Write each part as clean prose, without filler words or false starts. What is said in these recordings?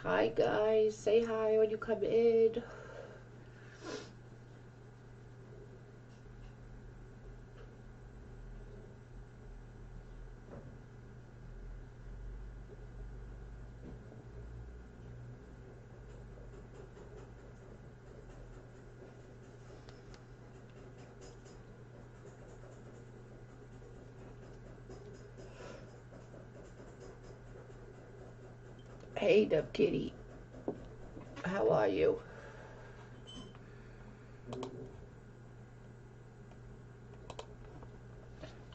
Hi guys, say hi when you come in. Hey Dub Kitty, how are you?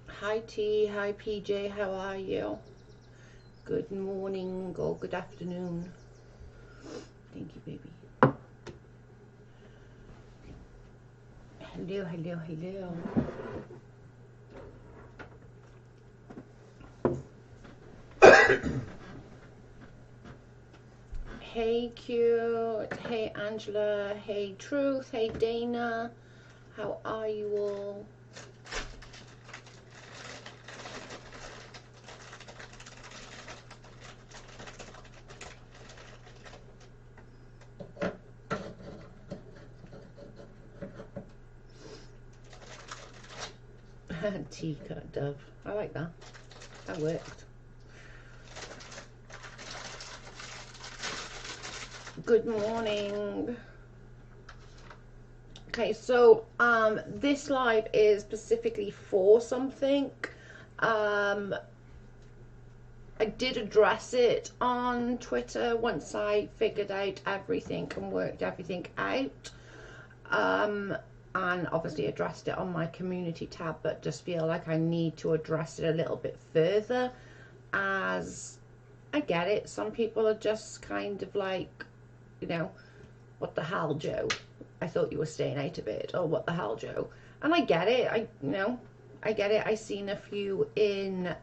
Hi T, hi PJ, how are you? Good morning or good afternoon. Thank you, baby. Hello, hello, hello. Hey Cute, hey Angela, hey Truth, hey Dana, how are you all? Tea-cut Dove, I like that, that worked. Good morning. Okay, so this live is specifically for something. I did address it on Twitter once I figured out everything and worked everything out. And obviously addressed it on my community tab, but just feel like I need to address it a little bit further, as I get it, some people are just kind of like, you know, what the hell, Joe? I thought you were staying out of it. Oh, what the hell, Joe? And I get it. I get it. I seen a few in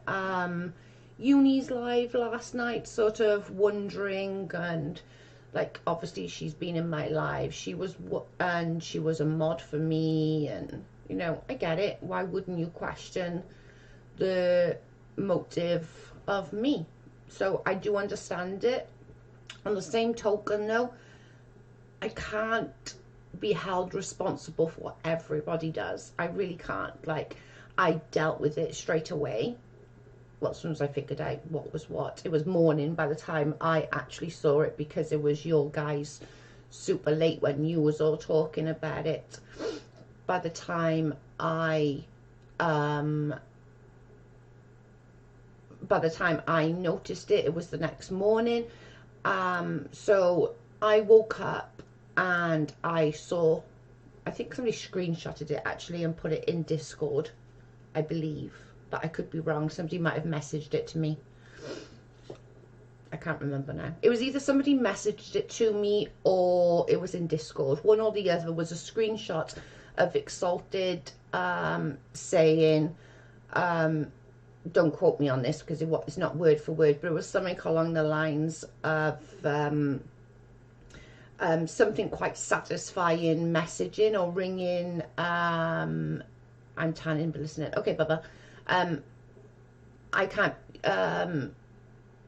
Uni's live last night, sort of wondering, and like obviously she's been in my live. She was a mod for me, and you know, I get it. Why wouldn't you question the motive of me? So I do understand it. On the same token, though, I can't be held responsible for what everybody does. I really can't. Like, I dealt with it straight away. Well, as soon as I figured out what was what. It was morning by the time I actually saw it, because it was your guys super late when you was all talking about it. By the time I noticed it, it was the next morning. So I woke up and I saw, I think somebody screenshotted it actually and put it in Discord, I believe, but I could be wrong. Somebody might have messaged it to me. I can't remember now. It was either somebody messaged it to me or it was in Discord. One or the other was a screenshot of Xalted saying, don't quote me on this because it's not word for word, but it was something along the lines of something quite satisfying messaging or ringing. I'm tanning, but listening. Okay, Bubba. I can't.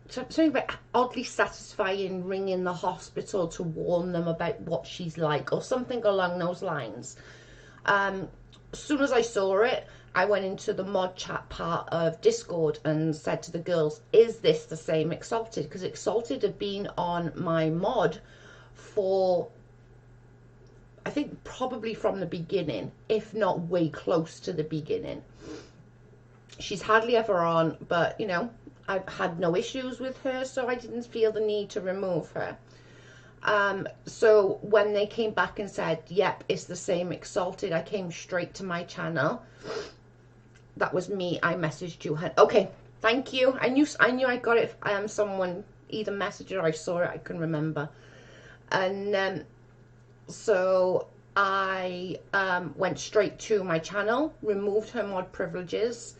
Something about oddly satisfying ringing the hospital to warn them about what she's like, or something along those lines. As soon as I saw it, I went into the mod chat part of Discord and said to the girls, is this the same Xalted? Because Xalted had been on my mod for, I think, probably from the beginning, if not way close to the beginning. She's hardly ever on, but, you know, I've had no issues with her, so I didn't feel the need to remove her. So when they came back and said, yep, it's the same Xalted, I came straight to my channel. That was me. I messaged you. Okay, thank you. I knew I got it. Someone either messaged or I saw it. I couldn't remember. And so I went straight to my channel, removed her mod privileges,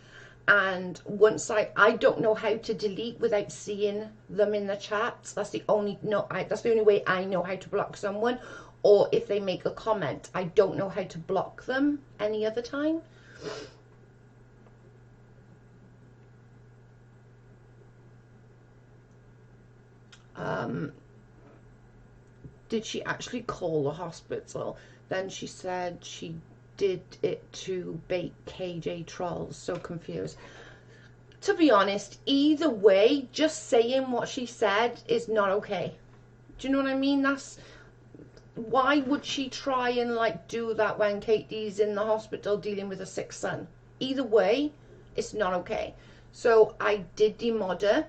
and once I don't know how to delete without seeing them in the chats. That's the only that's the only way I know how to block someone, or if they make a comment. I don't know how to block them any other time. did she actually call the hospital? Then she said she did it to bait KJ trolls. So confused. To be honest, either way, just saying what she said is not okay. Do you know what I mean? Why would she try and like do that when Katie's in the hospital dealing with a sick son? Either way, it's not okay. So I did demod her.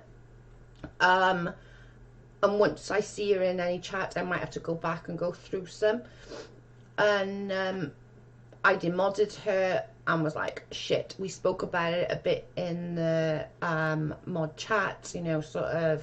And once I see her in any chat, I might have to go back and go through some. And I demodded her and was like, shit. We spoke about it a bit in the mod chat, you know, sort of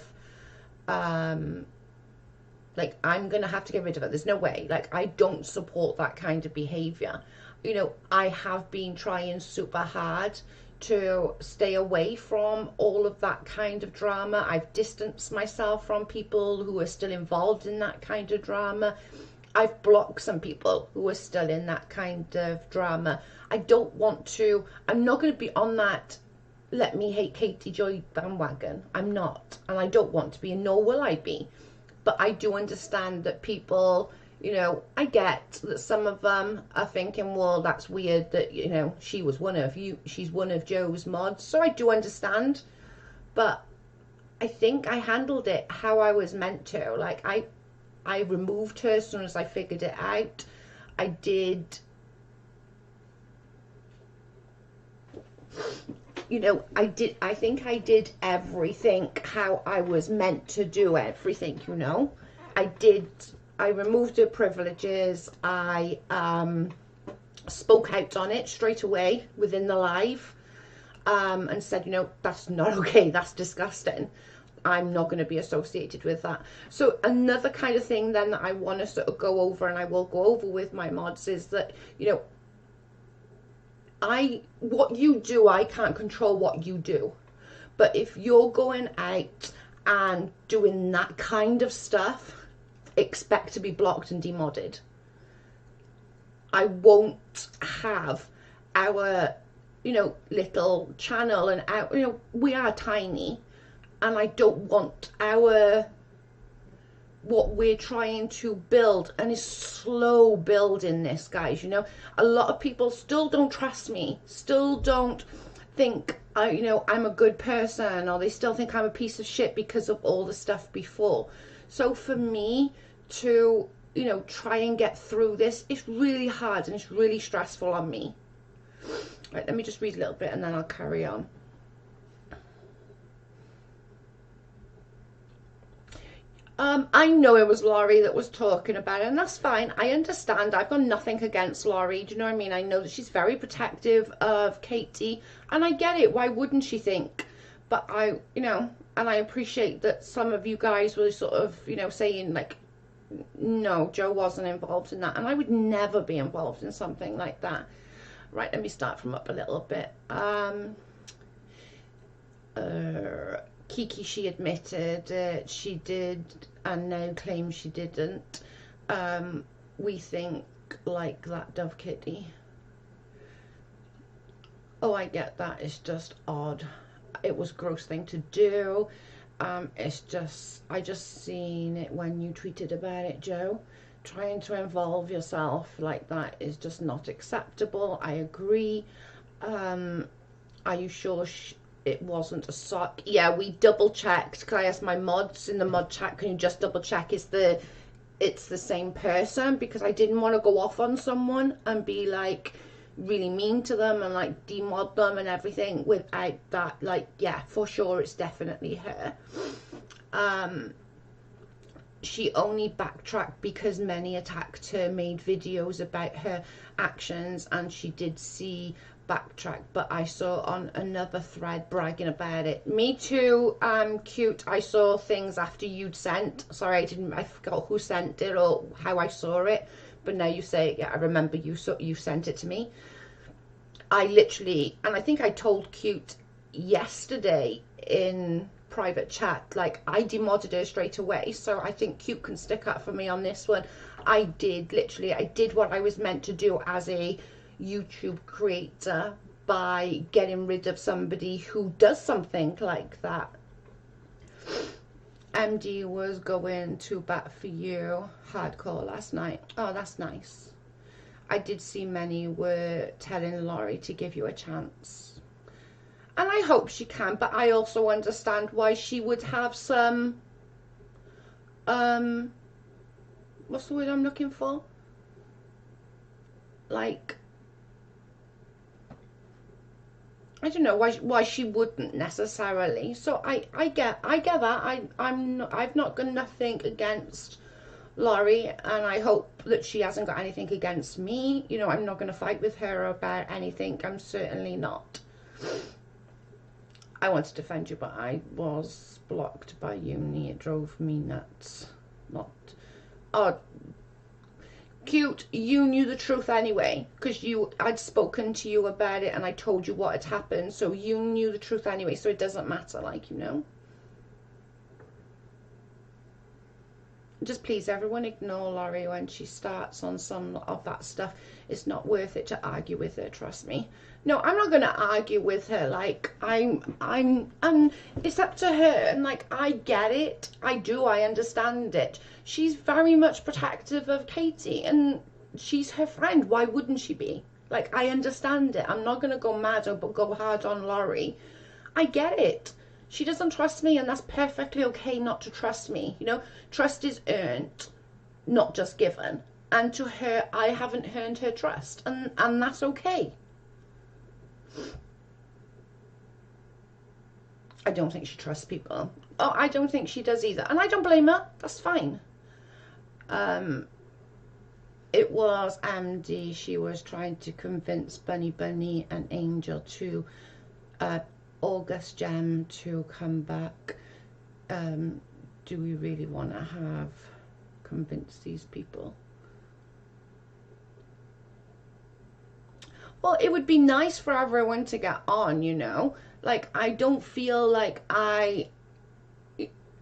like, I'm gonna have to get rid of her. There's no way. Like, I don't support that kind of behavior. You know, I have been trying super hard to stay away from all of that kind of drama. I've distanced myself from people who are still involved in that kind of drama. I've blocked some people who are still in that kind of drama. I don't want to, I'm not going to be on that let me hate Katie Joy bandwagon. I'm not, and I don't want to be, and nor will I be. But I do understand that people, you know, I get that some of them are thinking, well, that's weird that, you know, she's one of Joe's mods. So I do understand, but I think I handled it how I was meant to. Like, I removed her as soon as I figured it out. I did, you know, I think I did everything how I was meant to do everything, you know. I removed her privileges. I spoke out on it straight away within the live, and said, you know, that's not okay, that's disgusting. I'm not going to be associated with that. So another kind of thing then that I want to sort of go over, and I will go over with my mods, is that, you know, what you do, I can't control what you do. But if you're going out and doing that kind of stuff, expect to be blocked and demodded. I won't have our, you know, little channel, and our, you know, we are tiny, and I don't want what we're trying to build, and it's slow building this, guys. You know, a lot of people still don't trust me, still don't think you know, I'm a good person, or they still think I'm a piece of shit because of all the stuff before. So for me to, you know, try and get through this, it's really hard and it's really stressful on me. Right, let me just read a little bit and then I'll carry on. I know it was Laurie that was talking about it, and that's fine. I understand. I've got nothing against Laurie. Do you know what I mean? I know that she's very protective of Katie, and I get it. Why wouldn't she think? But you know, and I appreciate that some of you guys were sort of, you know, saying like, no, Joe wasn't involved in that, and I would never be involved in something like that. Right, let me start from up a little bit. Kiki, she admitted she did and now claims she didn't. We think like that, Dove Kitty. Oh, I get that. It's just odd. It was a gross thing to do. It's just, I just seen it when you tweeted about it, Joe. Trying to involve yourself like that is just not acceptable. I agree. Are you sure it wasn't a sock? Yeah, we double checked. Can I ask my mods in the mod chat, can you just double check it's the same person? Because I didn't want to go off on someone and be like really mean to them and like demod them and everything without that. Like, yeah, for sure it's definitely her. She only backtracked because many attacked her, made videos about her actions, and she did see backtrack, but I saw on another thread bragging about it. Me too, Cute. I saw things after you'd sent. Sorry, I forgot who sent it or how I saw it, but now you say, yeah, I remember you sent it to me. I literally, and I think I told Cute yesterday in private chat, like, I demodded her straight away, so I think Cute can stick up for me on this one. I did what I was meant to do as a YouTube creator by getting rid of somebody who does something like that. MD was going to bat for you hardcore last night. Oh, that's nice. I did see many were telling Laurie to give you a chance. And I hope she can, but I also understand why she would have some, what's the word I'm looking for? Like, I don't know why she wouldn't necessarily. So I get that. I've not got nothing against Laurie, and I hope that she hasn't got anything against me. You know, I'm not going to fight with her about anything. I'm certainly not. I want to defend you, but I was blocked by uni. It drove me nuts. Not, oh, cute, you knew the truth anyway, because I'd spoken to you about it and I told you what had happened, so you knew the truth anyway, so it doesn't matter, like, you know. Just please, everyone, ignore Laurie when she starts on some of that stuff. It's not worth it to argue with her, trust me. No, I'm not going to argue with her. Like, and it's up to her. And, like, I get it. I understand it. She's very much protective of Katie, and she's her friend. Why wouldn't she be? Like, I understand it. I'm not going to go mad or go hard on Laurie. I get it. She doesn't trust me, and that's perfectly okay not to trust me. You know, trust is earned, not just given. And to her, I haven't earned her trust, and that's okay. I don't think she trusts people. Oh, I don't think she does either. And I don't blame her. That's fine. It was MD. She was trying to convince Bunny and Angel to August Gem to come back. Do we really want to convince these people? Well, it would be nice for everyone to get on, you know. Like, I don't feel like I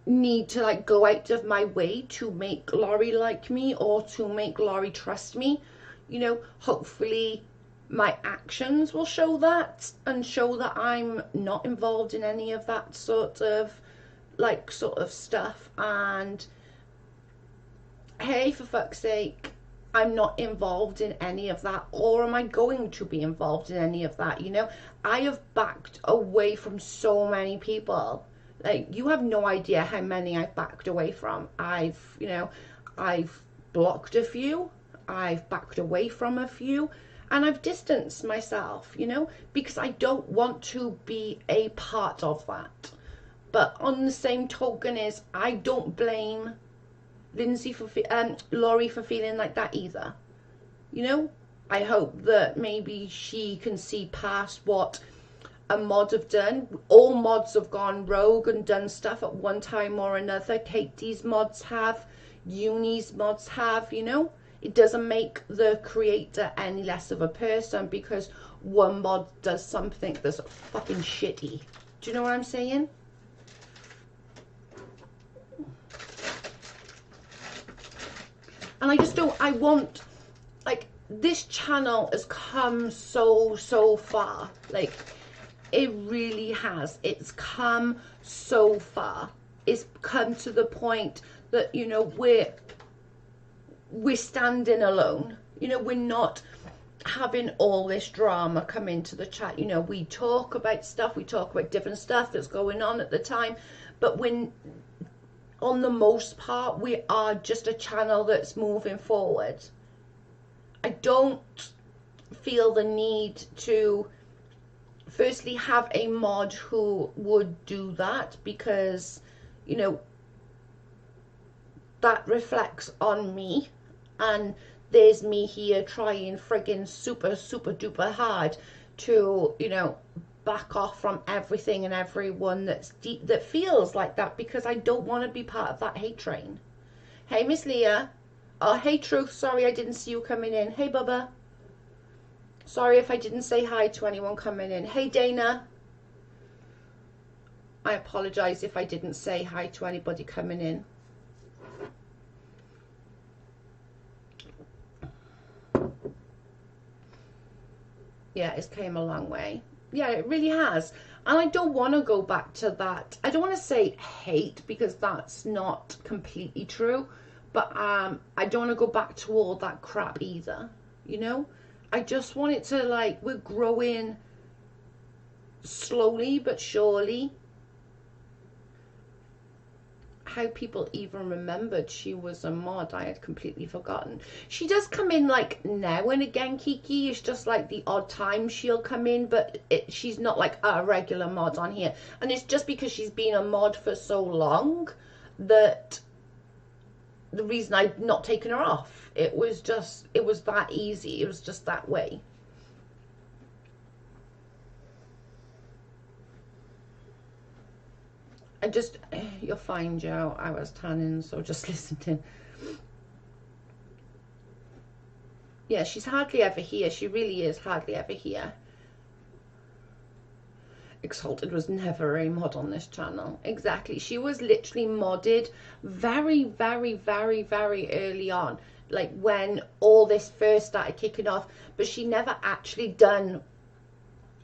need to, like, go out of my way to make Laurie like me or to make Laurie trust me. You know, hopefully my actions will show that, and show that I'm not involved in any of that sort of stuff. And hey, for fuck's sake, I'm not involved in any of that, or am I going to be involved in any of that? You know, I have backed away from so many people. Like, you have no idea how many I've backed away from. I've blocked a few, I've backed away from a few, and I've distanced myself, you know, because I don't want to be a part of that. But on the same token is, I don't blame Laurie for feeling like that either. You know, I hope that maybe she can see past what a mod have done. All mods have gone rogue and done stuff at one time or another. Katie's mods have, Uni's mods have, you know. It doesn't make the creator any less of a person because one mod does something that's fucking shitty. Do you know what I'm saying? And I just don't, I want, like, this channel has come so far. Like, it really has. It's come so far. It's come to the point that, you know, we're standing alone. You know, we're not having all this drama come into the chat. You know, we talk about stuff, we talk about different stuff that's going on at the time, but when, on the most part, we are just a channel that's moving forward. I don't feel the need to firstly have a mod who would do that, because, you know, that reflects on me, and there's me here trying friggin' super duper hard to, you know, back off from everything and everyone that feels like that, because I don't want to be part of that hate train. Hey, Miss Leah. Oh, hey, Truth. Sorry I didn't see you coming in. Hey, Bubba. Sorry if I didn't say hi to anyone coming in. Hey, Dana. I apologize if I didn't say hi to anybody coming in. Yeah, it's came a long way. Yeah, it really has. And I don't want to go back to that. I don't want to say hate, because that's not completely true. But I don't want to go back to all that crap either. You know? I just want it to, like, we're growing slowly but surely. How people even remembered she was a mod, I had completely forgotten. She does come in like now and again, Kiki. It's just like the odd time she'll come in, but she's not like a regular mod on here. And it's just because she's been a mod for so long that the reason I've not taken her off. It was that easy. It was just that way. You're fine, Joe. I was tanning, so just listening. Yeah, she's hardly ever here. She really is hardly ever here. Xalted was never a mod on this channel. Exactly. She was literally modded very, very, very, very early on. Like when all this first started kicking off. But she never actually done,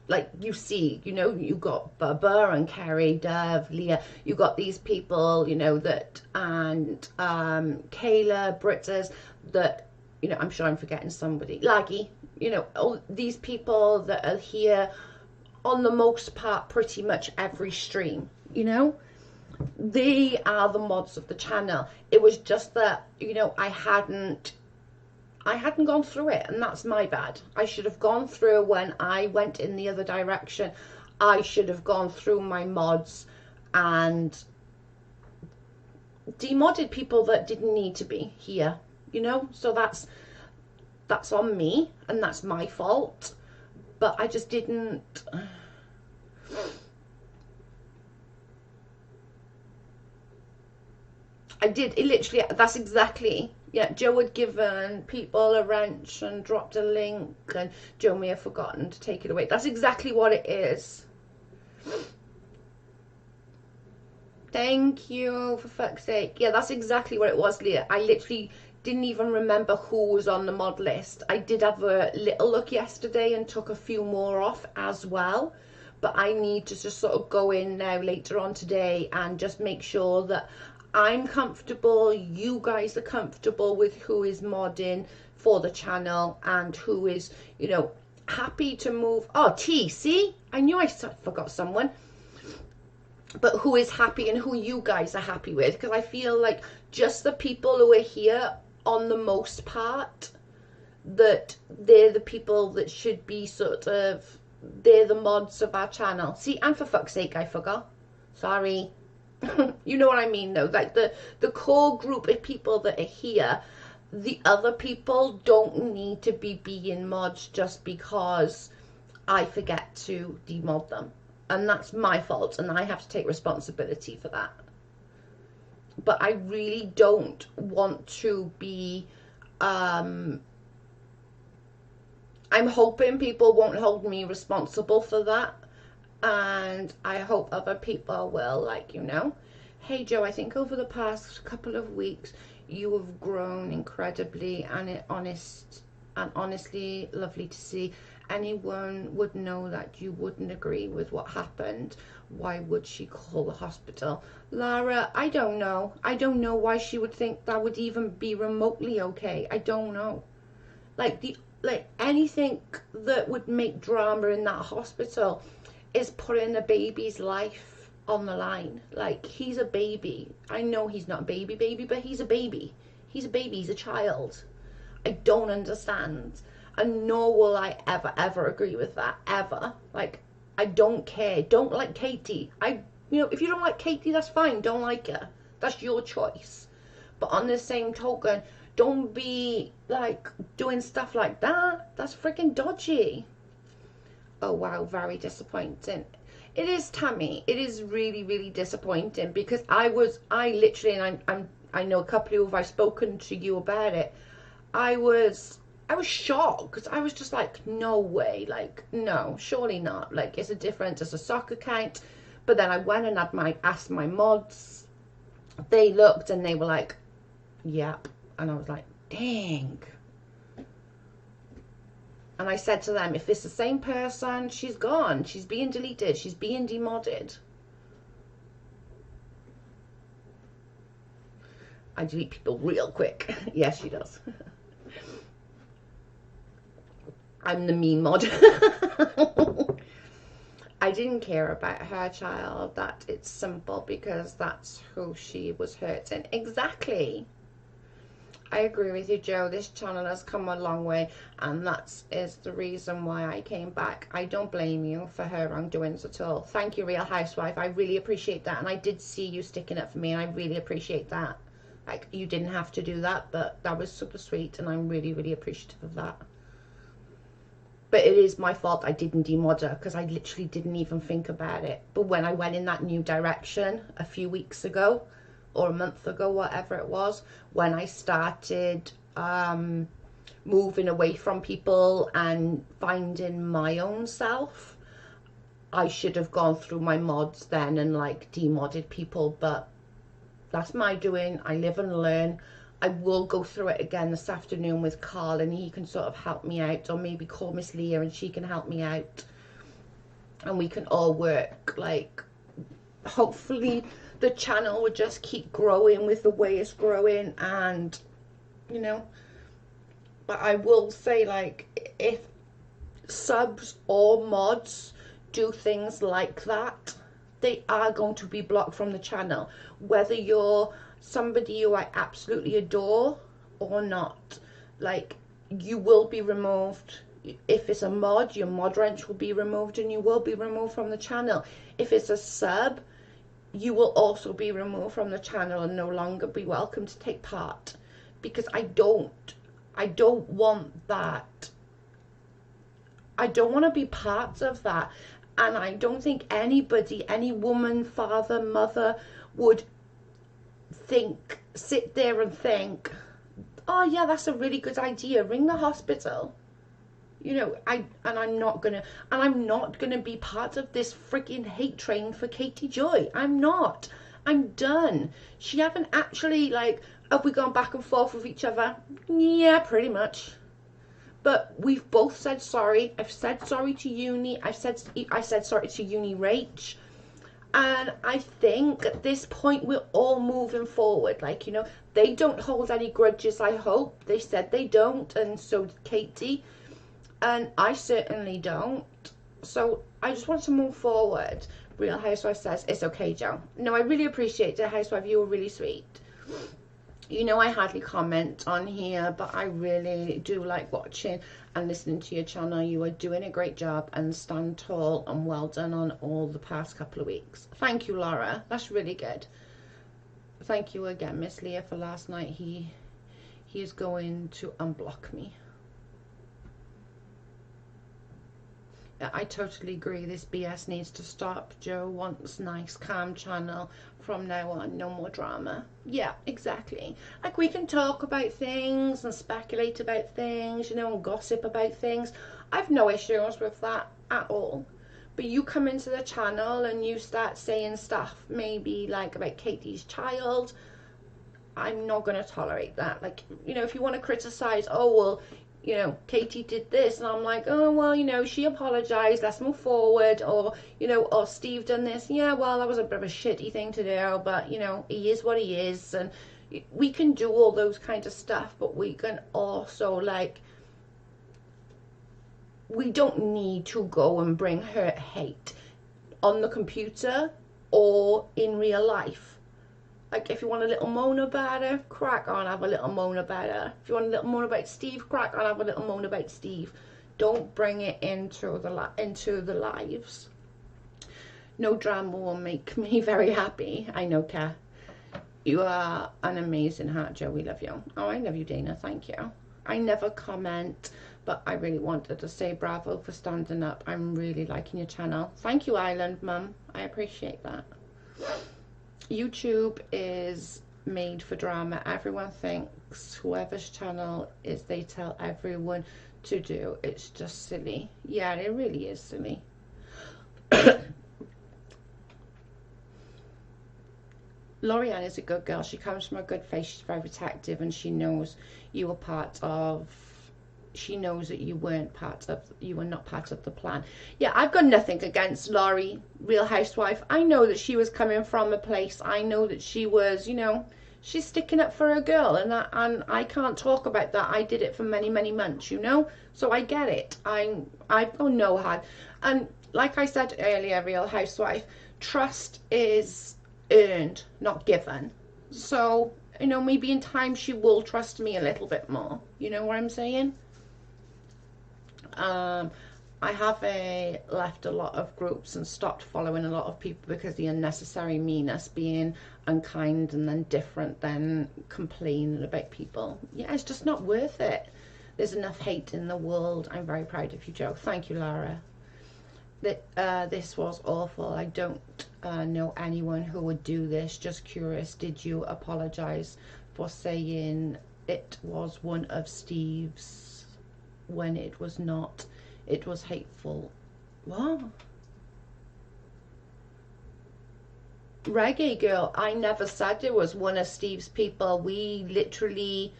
like, you see, you know, you got Bubba and Carrie, Dove, Leah, you got these people, you know, that, and Kayla, Britters, that, you know, I'm sure I'm forgetting somebody, Laggy, you know, all these people that are here on the most part pretty much every stream, you know, they are the mods of the channel. It was just that, you know, I hadn't gone through it, and that's my bad. I should have gone through when I went in the other direction. I should have gone through my mods and demodded people that didn't need to be here, you know? So that's on me, and that's my fault. But I just didn't. I did, it literally, that's exactly. Yeah, Joe had given people a wrench and dropped a link, and Joe may have forgotten to take it away. That's exactly what it is. Thank you, for fuck's sake. Yeah, that's exactly what it was, Leah. I literally didn't even remember who was on the mod list. I did have a little look yesterday and took a few more off as well. But I need to just sort of go in now later on today and just make sure that I'm comfortable, you guys are comfortable with who is modding for the channel and who is, you know, happy to move. Oh, T, see? I knew I forgot someone. But who is happy and who you guys are happy with. Because I feel like just the people who are here on the most part, that they're the people that should be sort of, they're the mods of our channel. See, and for fuck's sake, I forgot. Sorry. You know what I mean, though, like the core group of people that are here, the other people don't need to be being mods just because I forget to demod them, and that's my fault, and I have to take responsibility for that. But I really don't want to be, I'm hoping people won't hold me responsible for that. And I hope other people will, like, you know. Hey Joe, I think over the past couple of weeks you have grown incredibly, and honestly lovely to see. Anyone would know that you wouldn't agree with what happened. Why would she call the hospital? Lara, I don't know. I don't know why she would think that would even be remotely okay. I don't know. Like anything that would make drama in that hospital is putting a baby's life on the line. Like, he's a baby. I know he's not a baby, but he's a baby. He's a baby, he's a child. I don't understand. And nor will I ever agree with that, ever. Like, I don't care. Don't like Katie. You know, if you don't like Katie, that's fine. Don't like her. That's your choice. But on the same token, don't be, like, doing stuff like that. That's freaking dodgy. Oh wow, very disappointing. It is, Tammy. It is really, really disappointing, because I literally, and I know a couple who have spoken to you about it. I was shocked. I was just like, no way, like, no, surely not. Like, it's a different, it's a soccer account. But then I went and asked my mods. They looked and they were like, yep. And I was like, dang. And I said to them, if it's the same person, she's gone. She's being deleted. She's being demodded. I delete people real quick. Yes, she does. I'm the mean mod. I didn't care about her child. That it's simple because that's who she was hurting. Exactly. I agree with you, Joe. This channel has come a long way, and that is the reason why I came back. I don't blame you for her wrongdoings at all. Thank you, Real Housewife. I really appreciate that, and I did see you sticking up for me, and I really appreciate that. Like, you didn't have to do that, but that was super sweet, and I'm really, really appreciative of that. But it is my fault I didn't demod her, because I literally didn't even think about it. But when I went in that new direction a few weeks ago, or a month ago, whatever it was, when I started moving away from people and finding my own self, I should have gone through my mods then and like demodded people, but that's my doing. I live and learn. I will go through it again this afternoon with Carl, and he can sort of help me out, or maybe call Miss Leah and she can help me out, and we can all work. Like, hopefully the channel would just keep growing with the way it's growing, and you know, but I will say, like, if subs or mods do things like that, they are going to be blocked from the channel, whether you're somebody who I absolutely adore or not. Like, you will be removed. If it's a mod, your mod wrench will be removed and you will be removed from the channel. If it's a sub, you will also be removed from the channel and no longer be welcome to take part, because I don't want that. I don't want to be part of that, and I don't think anybody, any woman, father, mother would sit there and think, oh yeah, that's a really good idea, ring the hospital. You know, I'm not gonna be part of this freaking hate train for Katie Joy. I'm not. I'm done. She haven't actually, like, have we gone back and forth with each other? Yeah, pretty much. But we've both said sorry. I've said sorry to Uni. I said sorry to Uni Rach. And I think at this point we're all moving forward. Like, you know, they don't hold any grudges, I hope. They said they don't, and so did Katie. And I certainly don't. So I just want to move forward. Real Housewife says, it's okay, Joe. No, I really appreciate it, Housewife. You were really sweet. You know, I hardly comment on here, but I really do like watching and listening to your channel. You are doing a great job, and stand tall, and well done on all the past couple of weeks. Thank you, Laura. That's really good. Thank you again, Miss Leah, for last night. He is going to unblock me. I totally agree. This BS needs to stop. Joe wants nice, calm channel from now on. No more drama. Yeah, exactly. Like, we can talk about things and speculate about things, you know, and gossip about things. I've no issues with that at all. But you come into the channel and you start saying stuff, maybe like about Katie's child. I'm not going to tolerate that. Like, you know, if you want to criticize, oh, well, you know, Katie did this, and I'm like, oh, well, you know, she apologized, let's move forward. Or, you know, or Steve done this, yeah, well, that was a bit of a shitty thing to do, but, you know, he is what he is. And we can do all those kinds of stuff, but we can also, like, we don't need to go and bring her hate on the computer or in real life. Like, if you want a little moan about her, crack on, have a little moan about her. If you want a little moan about Steve, crack on, have a little moan about Steve. Don't bring it into the lives. No drama will make me very happy. I know, Kat. You are an amazing heart, Joe. We love you. Oh, I love you, Dana. Thank you. I never comment, but I really wanted to say bravo for standing up. I'm really liking your channel. Thank you, Island Mum. I appreciate that. YouTube is made for drama. Everyone thinks whoever's channel is, they tell everyone to do. It's just silly. Yeah, it really is silly. Lorianne is a good girl. She comes from a good place. She's very protective, and she knows you were part of she knows that you were not part of the plan. Yeah, I've got nothing against Laurie, Real Housewife. I know that she was coming from a place. I know that she was, you know, she's sticking up for her girl, and I can't talk about that. I did it for many, many months, you know, so I get it. I've got no hard. And like I said earlier, Real Housewife, trust is earned, not given. So, you know, maybe in time she will trust me a little bit more. You know what I'm saying? I have left a lot of groups and stopped following a lot of people because of the unnecessary meanness, being unkind and then different, then complaining about people. Yeah, it's just not worth it. There's enough hate in the world. I'm very proud of you, Joe. Thank you, Lara. This was awful. I don't know anyone who would do this. Just curious, did you apologize for saying it was one of Steve's when it was not? It was hateful. What? Reggae girl, I never said it was one of Steve's people. We literally...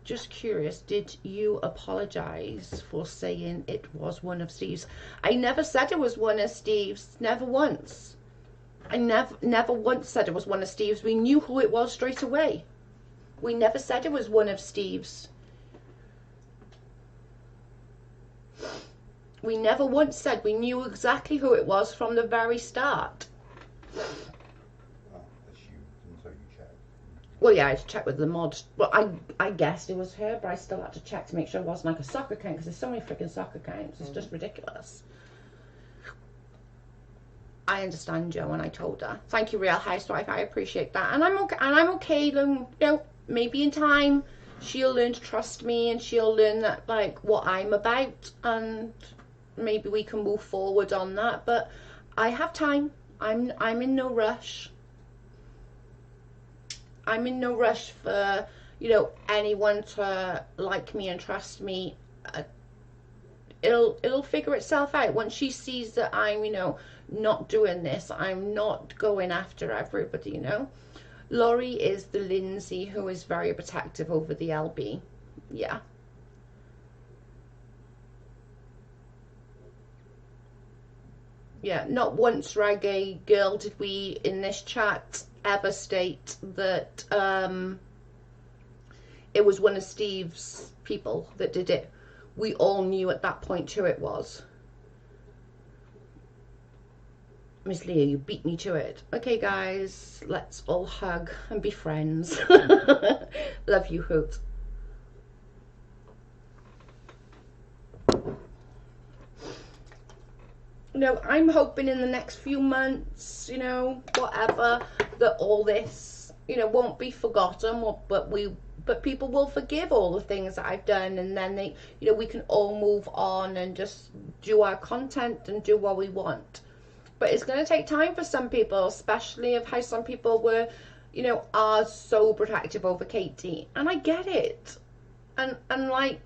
Just curious, did you apologize for saying it was one of Steve's? I never said it was one of Steve's. Never once. I never once said it was one of Steve's. We knew who it was straight away. We never said it was one of Steve's. We never once said. We knew exactly who it was from the very start. Well, yeah, I had to check with the mod. Well, I guessed it was her, but I still had to check to make sure it wasn't like a soccer account, because there's so many freaking soccer accounts. It's just ridiculous. I understand, Joe, and I told her. Thank you, Real Housewife. I appreciate that, and I'm okay. And I'm okay. You know, maybe in time she'll learn to trust me, and she'll learn that, like, what I'm about, and maybe we can move forward on that. But I have time. I'm in no rush. I'm in no rush for, you know, anyone to like me and trust me. It'll figure itself out once she sees that I'm, you know, not doing this. I'm not going after everybody, you know. Laurie is the Lindsay who is very protective over the LB. Yeah. Yeah, not once, Reggae Girl, did we in this chat ever state that it was one of Steve's people that did it. We all knew at that point who it was. Miss Leah, you beat me to it. Okay, guys, let's all hug and be friends. Love you, Hoot. You know, I'm hoping in the next few months, you know, whatever, that all this, you know, won't be forgotten, but people will forgive all the things that I've done, and then they, you know, we can all move on and just do our content and do what we want. But it's going to take time for some people, especially of how some people were, you know, are so protective over Katie, and I get it. And like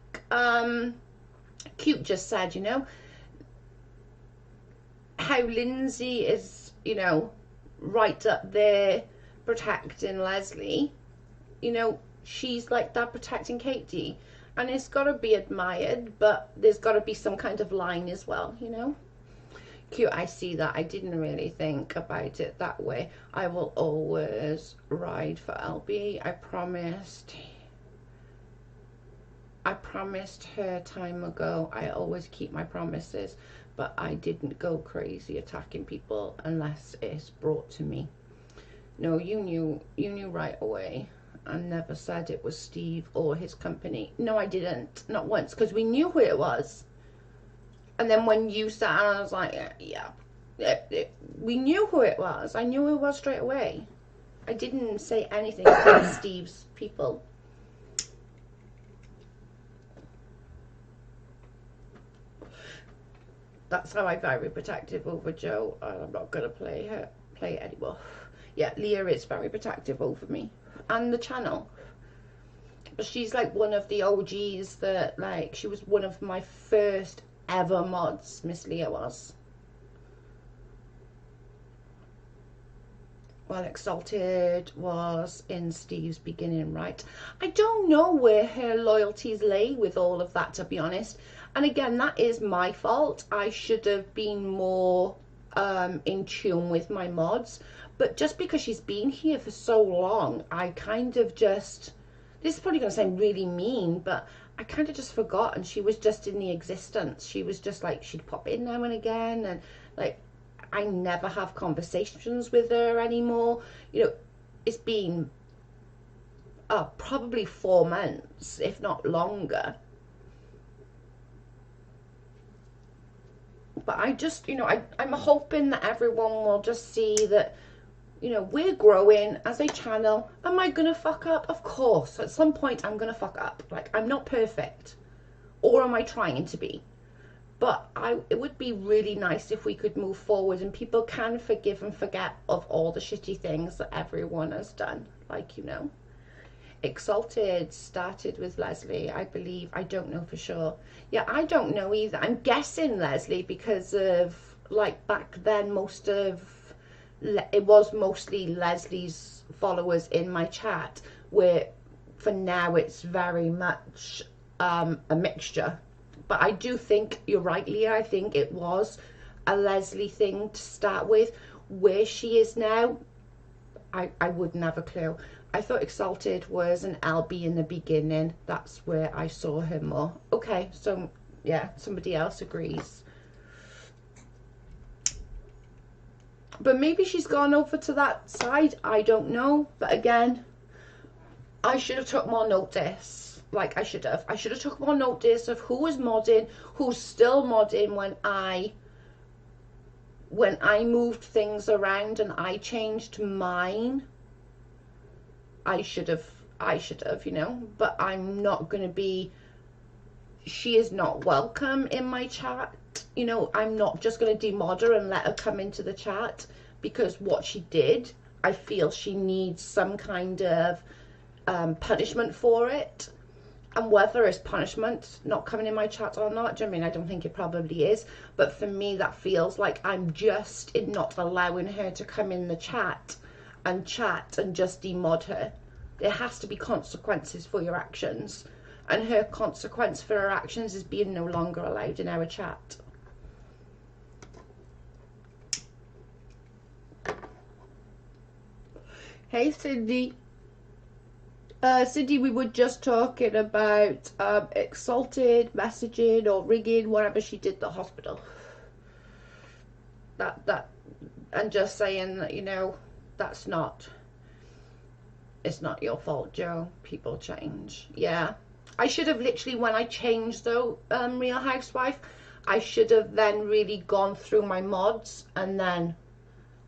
Cute just said, you know, how Lindsay is, you know, right up there protecting Leslie, you know, she's like that protecting Katie, and it's got to be admired, but there's got to be some kind of line as well, you know. Cute, I see that. I didn't really think about it that way. I will always ride for LB. I promised her time ago. I always keep my promises, but I didn't go crazy attacking people unless it's brought to me. No, you knew right away. I never said it was Steve or his company. No, I didn't. Not once, because we knew who it was. And then when you sat down, I was like, yeah, we knew who it was. I knew who it was straight away. I didn't say anything about Steve's people. That's how I'm very protective over Joe. I'm not going to play it anymore. Yeah, Leah is very protective over me and the channel. But she's like one of the OGs that, like, she was one of my first ever mods, Miss Leah was. Well, Exalted was in Steve's beginning, right? I don't know where her loyalties lay with all of that, to be honest. And again, that is my fault. I should have been more in tune with my mods. But just because she's been here for so long, I kind of just... This is probably going to sound really mean, but I kind of just forgot. And she was just in the existence. She was just like, she'd pop in now and again. And like... I never have conversations with her anymore. You know, it's been probably 4 months, if not longer. But I just, you know, I'm hoping that everyone will just see that, you know, we're growing as a channel. Am I going to fuck up? Of course. At some point, I'm going to fuck up. Like, I'm not perfect. Or am I trying to be? But it would be really nice if we could move forward and people can forgive and forget of all the shitty things that everyone has done. Like, you know, Exalted started with Leslie, I believe. I don't know for sure. Yeah, I don't know either. I'm guessing Leslie because of, like, back then it was mostly Leslie's followers in my chat, where for now it's very much a mixture. But I do think you're right, Leah. I think it was a Leslie thing to start with. Where she is now, I wouldn't have a clue. I thought Exalted was an LB in the beginning. That's where I saw her more. Okay, so yeah, somebody else agrees. But maybe she's gone over to that side. I don't know. But again, I should have took more notice. Like, I should have took more notice of who was modding, who's still modding when I moved things around and I changed mine. I should have, you know, but I'm not going to be, she is not welcome in my chat. You know, I'm not just going to demod her and let her come into the chat, because what she did, I feel she needs some kind of punishment for it. And whether it's punishment not coming in my chat or not, do you know what I mean? I don't think it probably is. But for me, that feels like I'm just in not allowing her to come in the chat and just demod her. There has to be consequences for your actions. And her consequence for her actions is being no longer allowed in our chat. Hey, Cindy. Cindy, we were just talking about Exalted messaging or ringing, whatever she did at the hospital. And just saying that, you know, it's not your fault, Joe. People change. Yeah. I should have literally, when I changed though, Real Housewife, I should have then really gone through my mods and then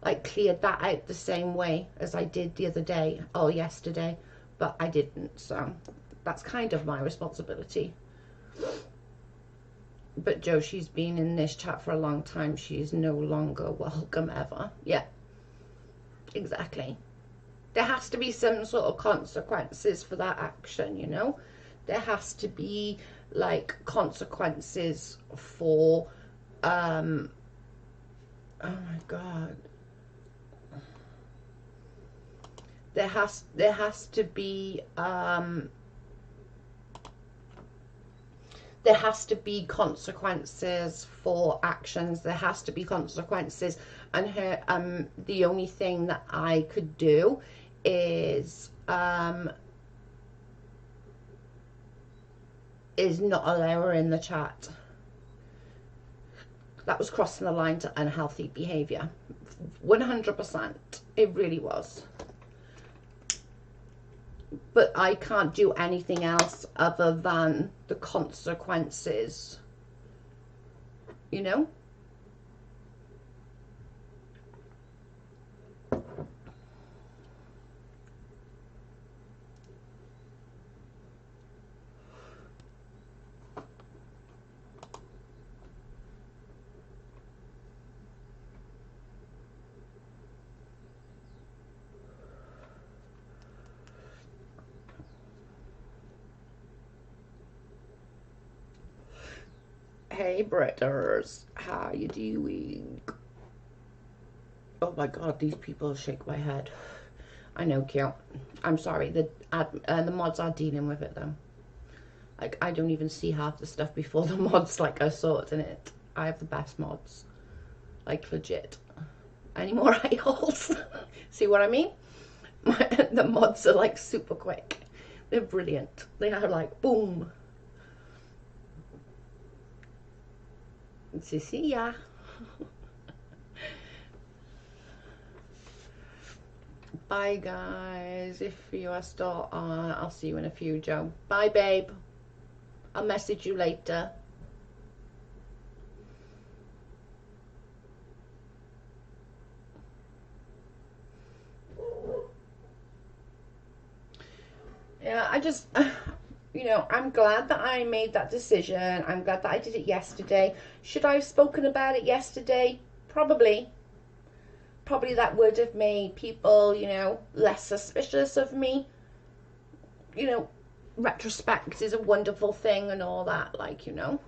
like cleared that out the same way as I did the other day or yesterday. But I didn't, so that's kind of my responsibility. But Joe, she's been in this chat for a long time. She's no longer welcome ever. Yeah, exactly. There has to be some sort of consequences for that action, you know? There has to be, like, consequences for, oh my God. There has to be consequences for actions. There has to be consequences, and her the only thing that I could do is not allow her in the chat. That was crossing the line to unhealthy behavior. 100%. It really was. But I can't do anything else other than the consequences, you know? Hey, Britters, how you doing? Oh my god, these people shake my head. I know, cute. I'm sorry. The mods are dealing with it though. Like, I don't even see half the stuff before the mods like are sorted in it. I have the best mods. Like, legit. Any more eye holes? See what I mean? The mods are like super quick. They're brilliant. They are like boom. See ya. Bye guys. If you are still on, I'll see you in a few, Joe. Bye babe. I'll message you later. Yeah, I just, you know, I'm glad that I made that decision. I'm glad that I did it yesterday. Should I have spoken about it yesterday? Probably. Probably that would have made people, you know, less suspicious of me. You know, retrospect is a wonderful thing and all that, like, you know.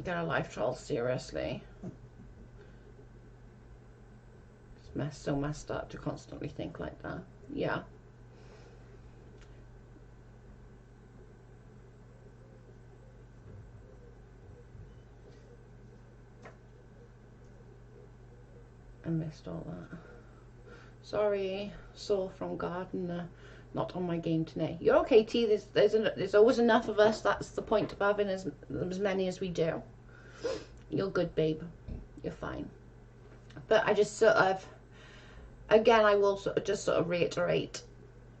Get a life troll, seriously. It's so messed up to constantly think like that. Yeah. I missed all that. Sorry, sore from gardener. Not on my game today. You're okay, T. There's always enough of us. That's the point of having as many as we do. You're good, babe. You're fine. But I just sort of, again, I will just sort of reiterate,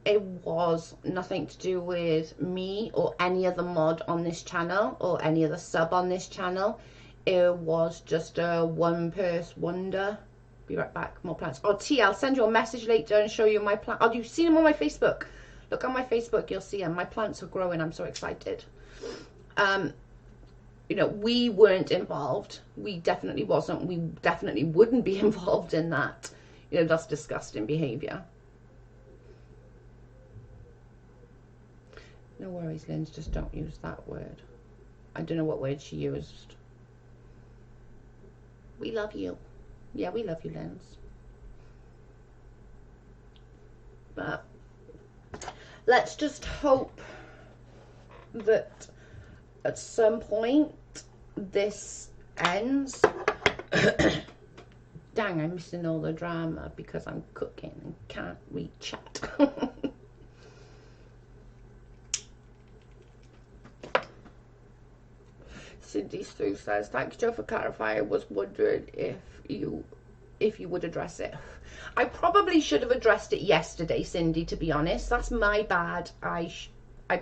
it was nothing to do with me or any other mod on this channel or any other sub on this channel. It was just a one-purse wonder. Be right back. More plants. Oh, T, I'll send you a message later and show you my plant. Oh, you've seen them on my Facebook. Look on my Facebook, you'll see them. My plants are growing. I'm so excited. You know, we weren't involved. We definitely wasn't. We definitely wouldn't be involved in that. You know, that's disgusting behavior. No worries, Linz. Just don't use that word. I don't know what word she used. We love you. Yeah, we love you, Linz. But let's just hope that at some point this ends. Dang, I'm missing all the drama because I'm cooking and can't read chat. Cindy's through says, thanks Joe for clarifying. I was wondering if you would address it. I probably should have addressed it yesterday, Cindy, to be honest. That's my bad. I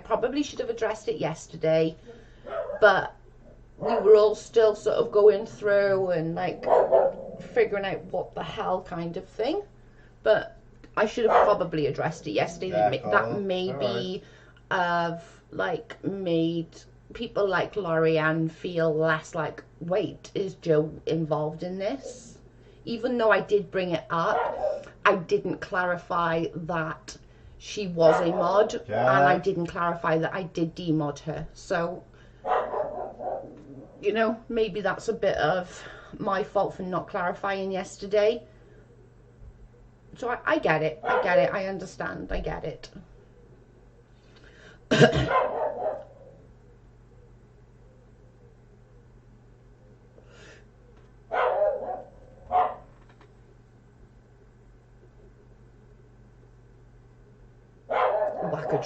probably should have addressed it yesterday, but we were all still sort of going through and like figuring out what the hell kind of thing. But I should have probably addressed it yesterday. That maybe like made people like Lorianne feel less like, wait, is Joe involved in this? Even though I did bring it up, I didn't clarify that she was a mod, and I didn't clarify that I did demod her. So, you know, maybe that's a bit of my fault for not clarifying yesterday. So I get it. I get it. I understand. I get it.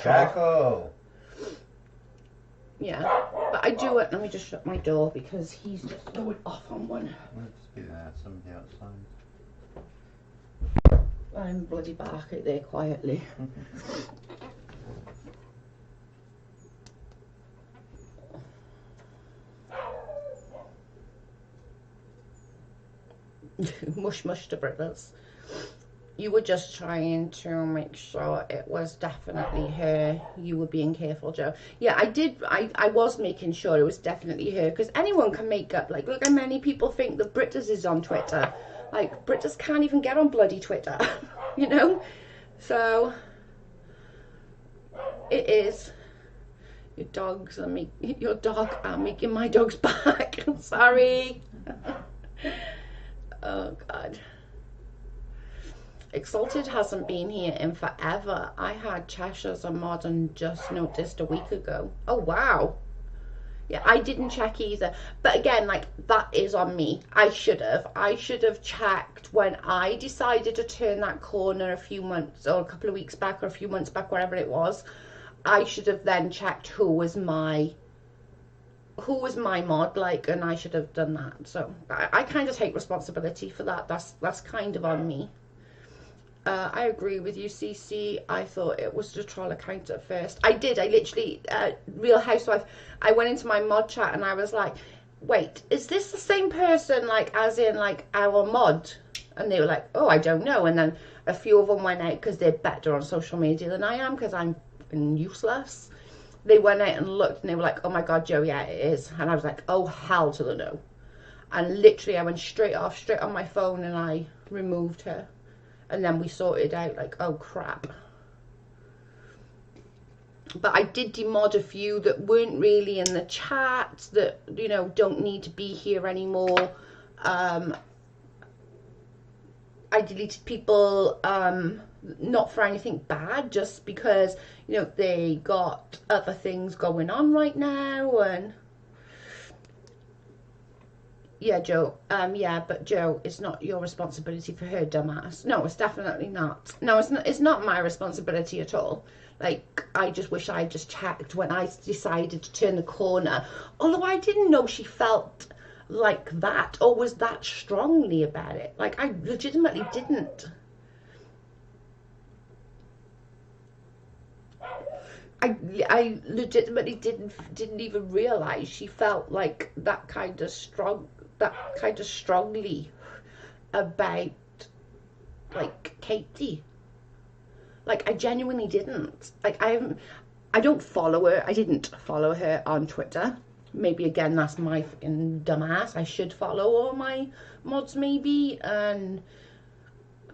Jacko. Yeah, but I do it. Let me just shut my door because he's just going off on one. Let's be there. Somebody outside. I'm bloody barking there quietly. Mush mush to brothers. You were just trying to make sure it was definitely her. You were being careful, Joe. Yeah, I did. I was making sure it was definitely her, because anyone can make up. Like, look how many people think that Britta's is on Twitter. Like, Britta's can't even get on bloody Twitter, you know? So, it is Your dog are making my dogs back. Sorry. Oh God. Xalted hasn't been here in forever. I had Cheshire's a mod and just noticed a week ago. Oh wow. Yeah, I didn't check either. But again, like, that is on me. I should have checked when I decided to turn that corner a few months or a couple of weeks back or a few months back, whatever it was. I should have then checked who was my mod, like, and I should have done that. So I kind of take responsibility for that. That's kind of on me. I agree with you, CC. I thought it was the troll account at first. I literally, Real Housewife, I went into my mod chat and I was like, wait, is this the same person, like, as in, like, our mod? And they were like, oh, I don't know. And then a few of them went out because they're better on social media than I am because I'm useless. They went out and looked and they were like, oh my God, Joe, yeah, it is. And I was like, oh, hell to the no. And literally I went straight on my phone and I removed her. And then we sorted out, like, oh crap. But I did demod a few that weren't really in the chat, that, you know, don't need to be here anymore. I deleted people, not for anything bad, just because, you know, they got other things going on right now. And yeah, Joe, yeah, but Joe, it's not your responsibility for her, dumbass. No, it's definitely not. No, it's not my responsibility at all. Like, I just wish I just checked when I decided to turn the corner. Although I didn't know she felt like that or was that strongly about it. Like, I legitimately didn't. I legitimately didn't even realize she felt like that kind of strongly about, like, Katie. Like, I genuinely didn't. Like, I don't follow her. I didn't follow her on Twitter. Maybe, again, that's my fucking dumbass. I should follow all my mods, maybe. And,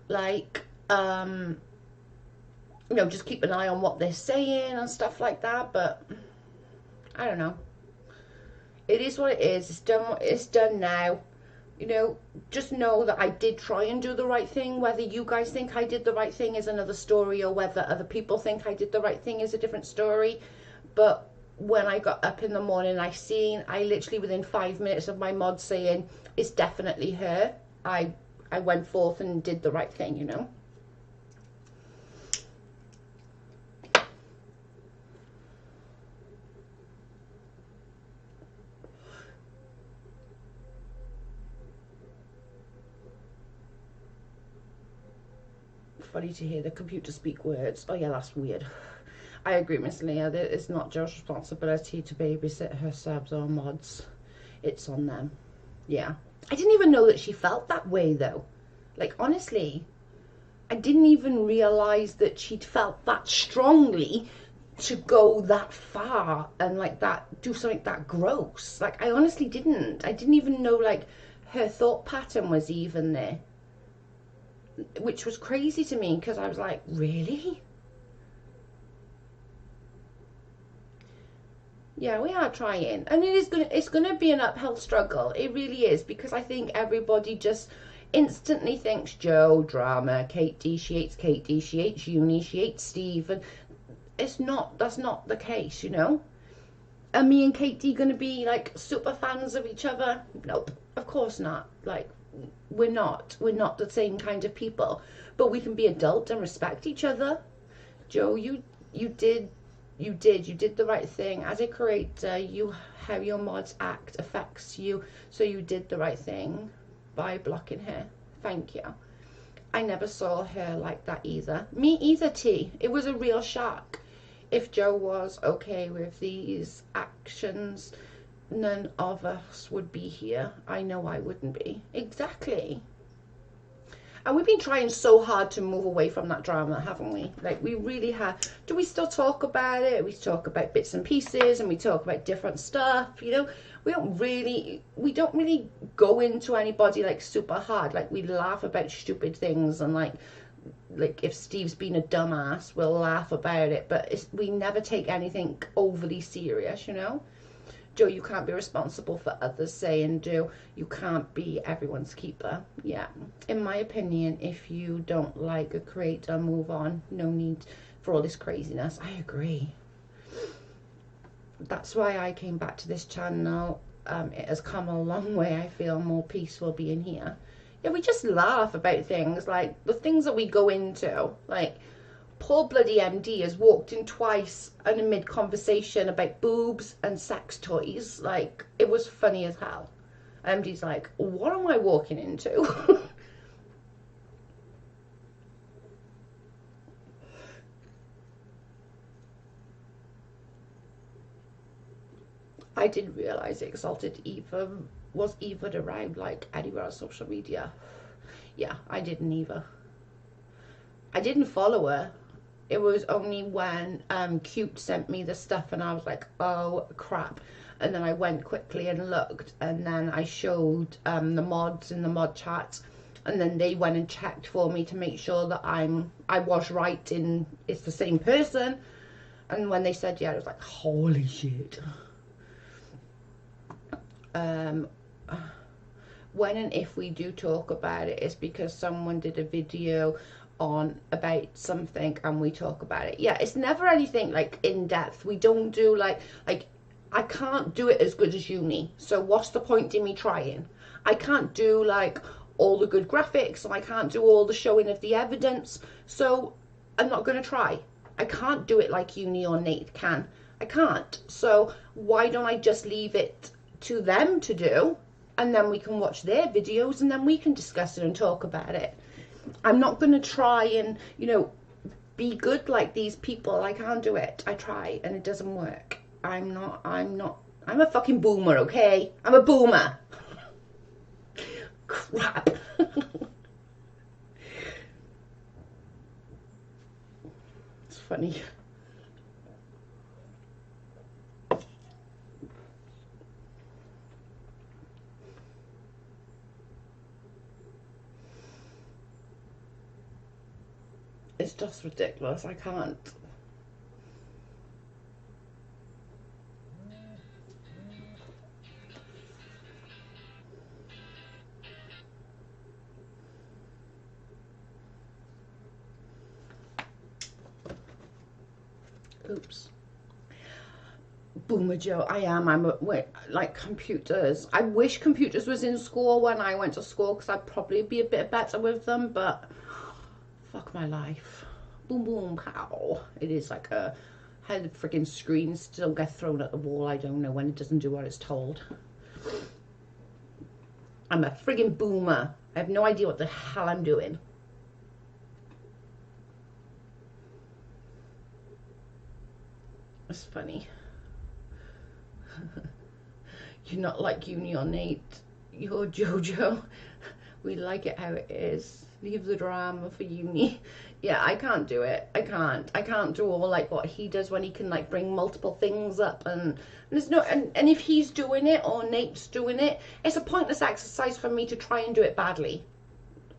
like, you know, just keep an eye on what they're saying and stuff like that. But I don't know. It is what it is. It's done now. You know, just know that I did try and do the right thing. Whether you guys think I did the right thing is another story, or whether other people think I did the right thing is a different story. But when I got up in the morning, I literally within 5 minutes of my mod saying it's definitely her, I went forth and did the right thing, you know. Funny to hear the computer speak words. Oh yeah, that's weird. I agree, Miss Leah. It's not Joe's responsibility to babysit her subs or mods. It's on them. Yeah. I didn't even know that she felt that way, though. Like, honestly, I didn't even realize that she'd felt that strongly to go that far and, like, that, do something that gross. Like, I honestly didn't. I didn't even know, like, her thought pattern was even there. Which was crazy to me, because I was like, really? Yeah, we are trying, and it's gonna be an uphill struggle. It really is, because I think everybody just instantly thinks Joe, drama, Katie, she hates Katie, she hates Uni, she hates Steve, and that's not the case, you know. Are me and Katie gonna be like super fans of each other? Nope, of course not. Like, we're not the same kind of people, but we can be adult and respect each other. Joe, you did the right thing as a creator. How your mods act affects you, so you did the right thing by blocking her. Thank you. I never saw her like that either. Me either, T. It was a real shock. If Joe was okay with these actions, none of us would be here. I know I wouldn't be. Exactly. And we've been trying so hard to move away from that drama, haven't we? Like, we really have. Do we still talk about it? We talk about bits and pieces, and we talk about different stuff, you know. We don't really go into anybody, like, super hard. Like, we laugh about stupid things, and, like, like if Steve's been a dumbass, we'll laugh about it, but we never take anything overly serious, you know. Joe, you can't be responsible for others say and do. You can't be everyone's keeper. Yeah, in my opinion, if you don't like a creator, move on. No need for all this craziness. I agree. That's why I came back to this channel. It has come a long way. I feel more peaceful being here. Yeah, we just laugh about things, like the things that we go into. Like, poor bloody MD has walked in twice in a mid-conversation about boobs and sex toys. Like, it was funny as hell. MD's like, what am I walking into? I didn't realise Xalted was even around, like, anywhere on social media. Yeah, I didn't either. I didn't follow her. It was only when Cute sent me the stuff and I was like, oh crap. And then I went quickly and looked, and then I showed the mods in the mod chat, and then they went and checked for me to make sure that I was right in it's the same person. And when they said yeah, I was like, holy shit. When and if we do talk about it, it's because someone did a video on about something and we talk about it. Yeah, it's never anything like in depth. We don't do like I can't do it as good as uni, so what's the point in me trying? I can't do like all the good graphics, and I can't do all the showing of the evidence, so I'm not going to try. I can't do it like uni or Nate can. I can't. So why don't I just leave it to them to do, and then we can watch their videos and then we can discuss it and talk about it. I'm not going to try and, you know, be good like these people. I can't do it. I try and it doesn't work. I'm a fucking boomer, okay? I'm a boomer. Crap. It's funny. It's just ridiculous. I can't. Oops. Boomer Joe, I am. Like computers. I wish computers was in school when I went to school, because I'd probably be a bit better with them, but fuck my life. Boom, boom, pow. It is like a how the freaking screens still get thrown at the wall. I don't know when it doesn't do what it's told. I'm a friggin' boomer. I have no idea what the hell I'm doing. It's funny. You're not like uni or Nate. You're JoJo. We like it how it is. Leave the drama for uni. Yeah, I can't do it. I can't do all like what he does when he can like bring multiple things up, and there's no and if he's doing it or Nate's doing it, it's a pointless exercise for me to try and do it badly.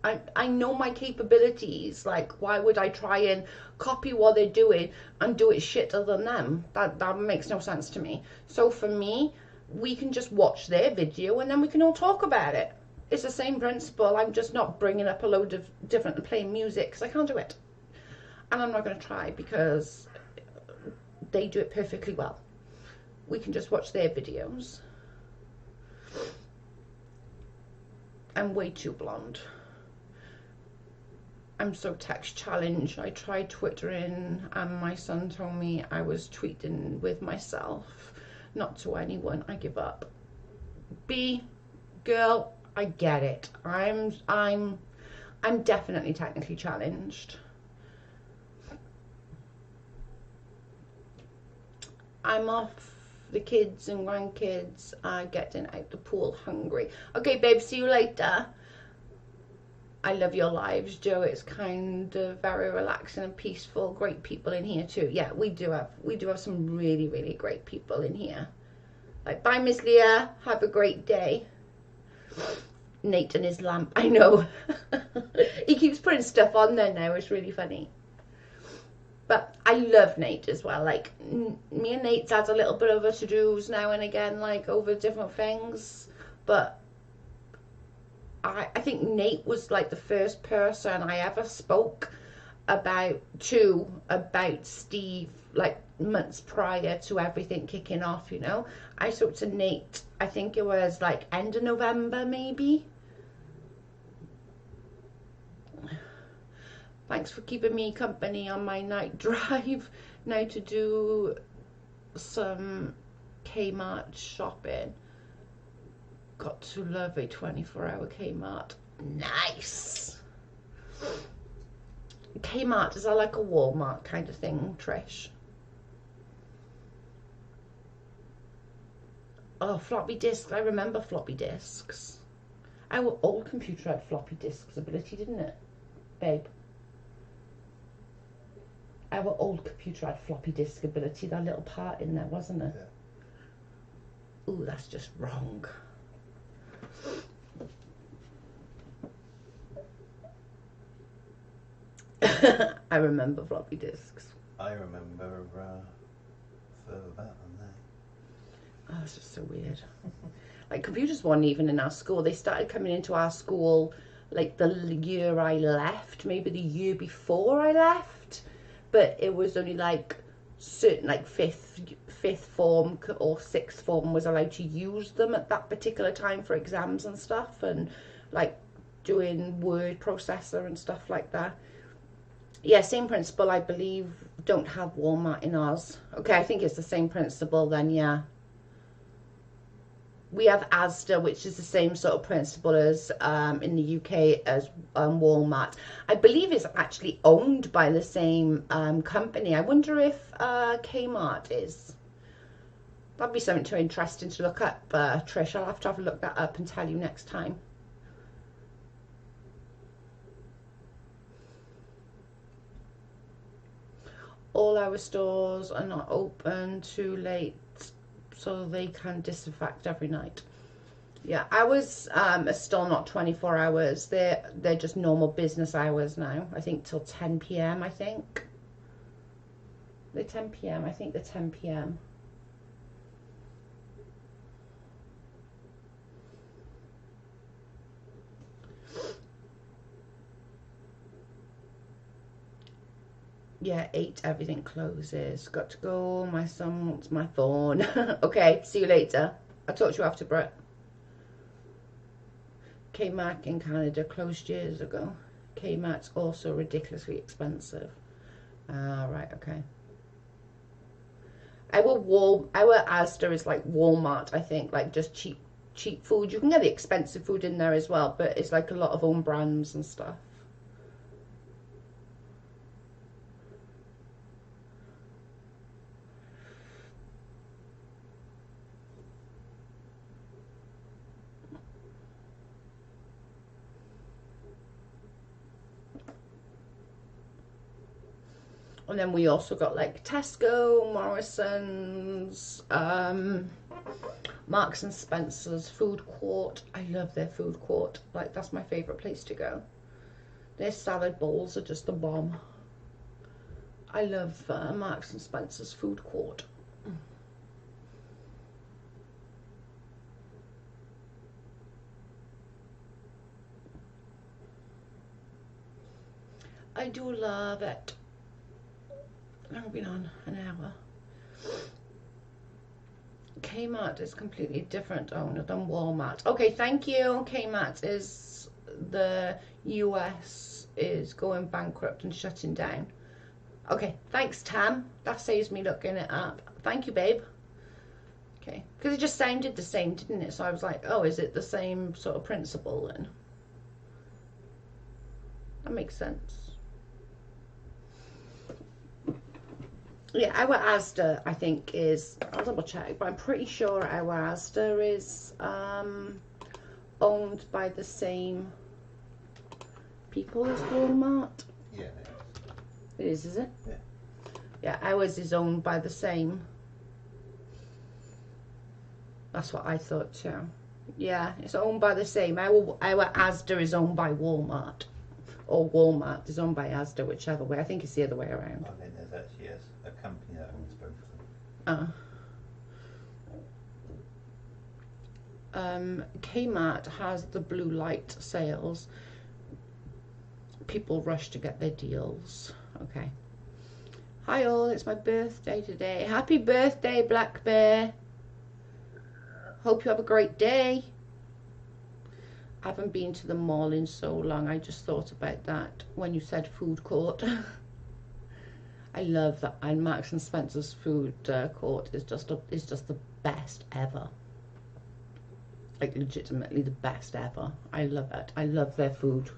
I know my capabilities. Like, why would I try and copy what they're doing and do it shitter than them? That makes no sense to me. So for me, we can just watch their video and then we can all talk about it. It's the same principle. I'm just not bringing up a load of different and playing music, because I can't do it. And I'm not going to try because they do it perfectly well. We can just watch their videos. I'm way too blonde. I'm so text challenged. I tried Twittering and my son told me I was tweeting with myself, not to anyone. I give up. B, girl, I get it. I'm definitely technically challenged. I'm off. The kids and grandkids are getting out the pool hungry. Okay, babe, see you later. I love your lives, Joe. It's kind of very relaxing and peaceful. Great people in here too. Yeah, we do have some really, really great people in here. Like, bye, Miss Leah. Have a great day. Nate and his lamp. I know. He keeps putting stuff on there now. It's really funny. But I love Nate as well. Like, me and Nate's had a little bit of a to-dos now and again, like, over different things. But I think Nate was, like, the first person I ever spoke about Steve, like, months prior to everything kicking off, you know. I spoke to Nate, I think it was, like, end of November, maybe. Thanks for keeping me company on my night drive. Now to do some Kmart shopping. Got to love a 24-hour Kmart. Nice. Kmart, is that like a Walmart kind of thing, Trish? Oh, floppy disks. I remember floppy disks. Our old computer had floppy disks ability, didn't it, babe? Our old computer had floppy disk ability, that little part in there, wasn't it? Yeah. Ooh, that's just wrong. I remember floppy disks. I remember further back than that. Oh, it's just so weird. Like, computers weren't even in our school. They started coming into our school like the year I left, maybe the year before I left. But it was only like certain, like fifth form or sixth form was allowed to use them at that particular time for exams and stuff, and like doing word processor and stuff like that. Yeah, same principle, I believe. Don't have Walmart in ours. Okay, I think it's the same principle then, yeah. We have Asda, which is the same sort of principle as in the UK as Walmart. I believe it's actually owned by the same company. I wonder if Kmart is. That'd be something too interesting to look up, Trish. I'll have to look that up and tell you next time. All our stores are not open too late, so they can disinfect every night. Yeah, ours are still not 24 hours. They're just normal business hours now. I think till 10 p.m. I think. They're 10 p.m. I think they're 10 p.m. Yeah, 8, everything closes. Got to go. My son wants my phone. Okay, see you later. I'll talk to you after, Brett. Kmart in Canada closed years ago. Kmart's also ridiculously expensive. Right, okay. Our Asda is like Walmart, I think, like just cheap food. You can get the expensive food in there as well, but it's like a lot of own brands and stuff. And then we also got like Tesco, Morrison's, Marks and Spencer's, Food Court. I love their Food Court. Like, that's my favourite place to go. Their salad bowls are just the bomb. I love Marks and Spencer's Food Court. I do love it. I've been on an hour. Kmart is completely different owner than Walmart. Okay, thank you. Kmart is the US is going bankrupt and shutting down. Okay, thanks, Tam. That saves me looking it up. Thank you, babe. Okay, because it just sounded the same, didn't it? So I was like, oh, is it the same sort of principle then? That makes sense. Yeah, our Asda, I think, is, I'll double check, but I'm pretty sure our Asda is owned by the same people as Walmart. Yeah, it is it? Yeah. Yeah, ours is owned by the same. That's what I thought too. Yeah, it's owned by the same. Our Asda is owned by Walmart. Or Walmart is owned by Asda, whichever way. I think it's the other way around. I think there's actually a company that owns both of them. Kmart has the blue light sales. People rush to get their deals. Okay. Hi all, it's my birthday today. Happy birthday, Black Bear. Hope you have a great day. I haven't been to the mall in so long. I just thought about that when you said food court. I love that. And Marks and Spencer's food court is just the best ever. Like legitimately the best ever. I love it. I love their food.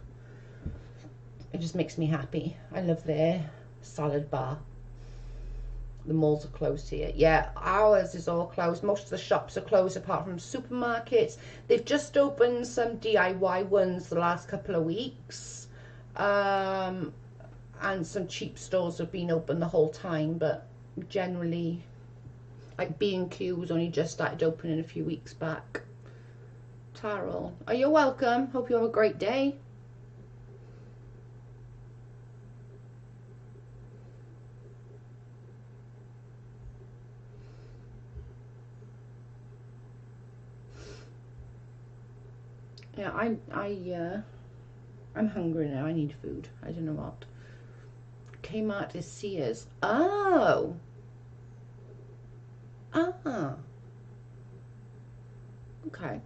It just makes me happy. I love their salad bar. The malls are closed here. Yeah, ours is all closed. Most of the shops are closed apart from supermarkets. They've just opened some DIY ones the last couple of weeks. And some cheap stores have been open the whole time, but generally, like B&Q was only just started opening a few weeks back. Tarot, oh, you're welcome. Hope you have a great day. Yeah, I'm hungry now. I need food. I don't know what. Kmart is Sears. Oh. Ah. Okay.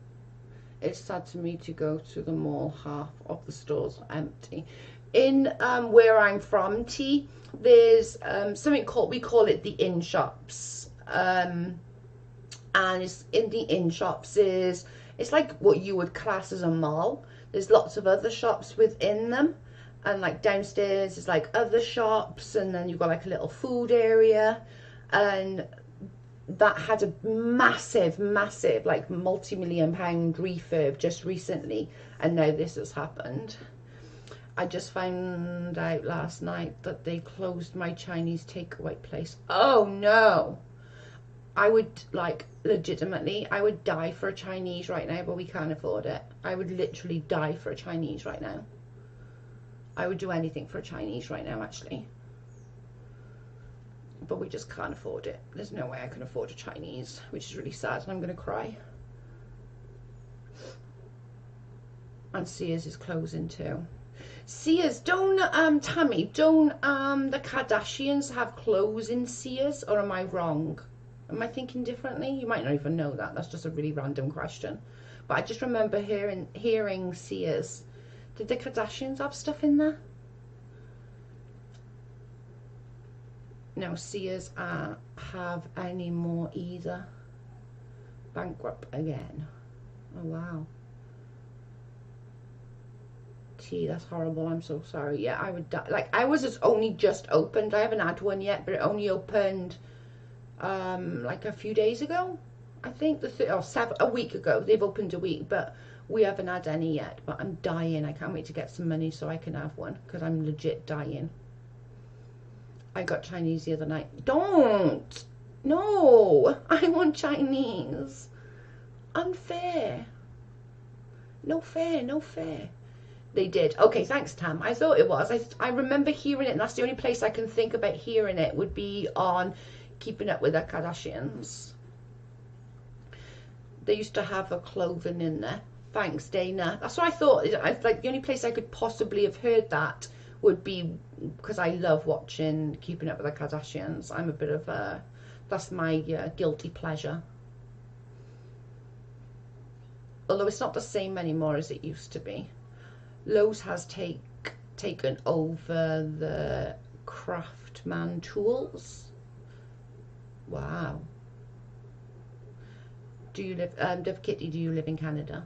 It's sad to me to go to the mall. Half of the stores are empty. In where I'm from, T, there's something called, we call it the in shops. And it's in the in shops it's like what you would class as a mall. There's lots of other shops within them, and like downstairs is like other shops, and then you've got like a little food area, and that had a massive like multi-million-pound refurb just recently, and now this has happened. I just found out last night that they closed my Chinese takeaway place. Oh no. I would, like, legitimately, I would die for a Chinese right now, but we can't afford it. I would literally die for a Chinese right now. I would do anything for a Chinese right now, actually. But we just can't afford it. There's no way I can afford a Chinese, which is really sad, and I'm going to cry. And Sears is closing too. Sears, don't, Tammy, don't the Kardashians have clothes in Sears, or am I wrong? Am I thinking differently? You might not even know that. That's just a really random question. But I just remember hearing Sears. Did the Kardashians have stuff in there? No, Sears have any more either. Bankrupt again. Oh, wow. T, that's horrible. I'm so sorry. Yeah, I would die. Like, ours has only just opened. I haven't had one yet, but it only opened like a few days ago, I think, a week ago. They've opened a week, but we haven't had any yet. But I'm dying. I can't wait to get some money so I can have one, because I'm legit dying. I got Chinese the other night. Don't! No! I want Chinese. Unfair. No fair, no fair. They did. Okay, thanks, Tam. I thought it was. I remember hearing it, and that's the only place I can think about hearing it would be on Keeping Up with the Kardashians. They used to have a clothing in there. Thanks, Dana. That's what I thought. Like, the only place I could possibly have heard that would be because I love watching Keeping Up with the Kardashians. I'm a bit of a... That's my guilty pleasure. Although it's not the same anymore as it used to be. Lowe's has taken over the Craftsman tools. Wow. Do you live, Dove Kitty, do you live in Canada?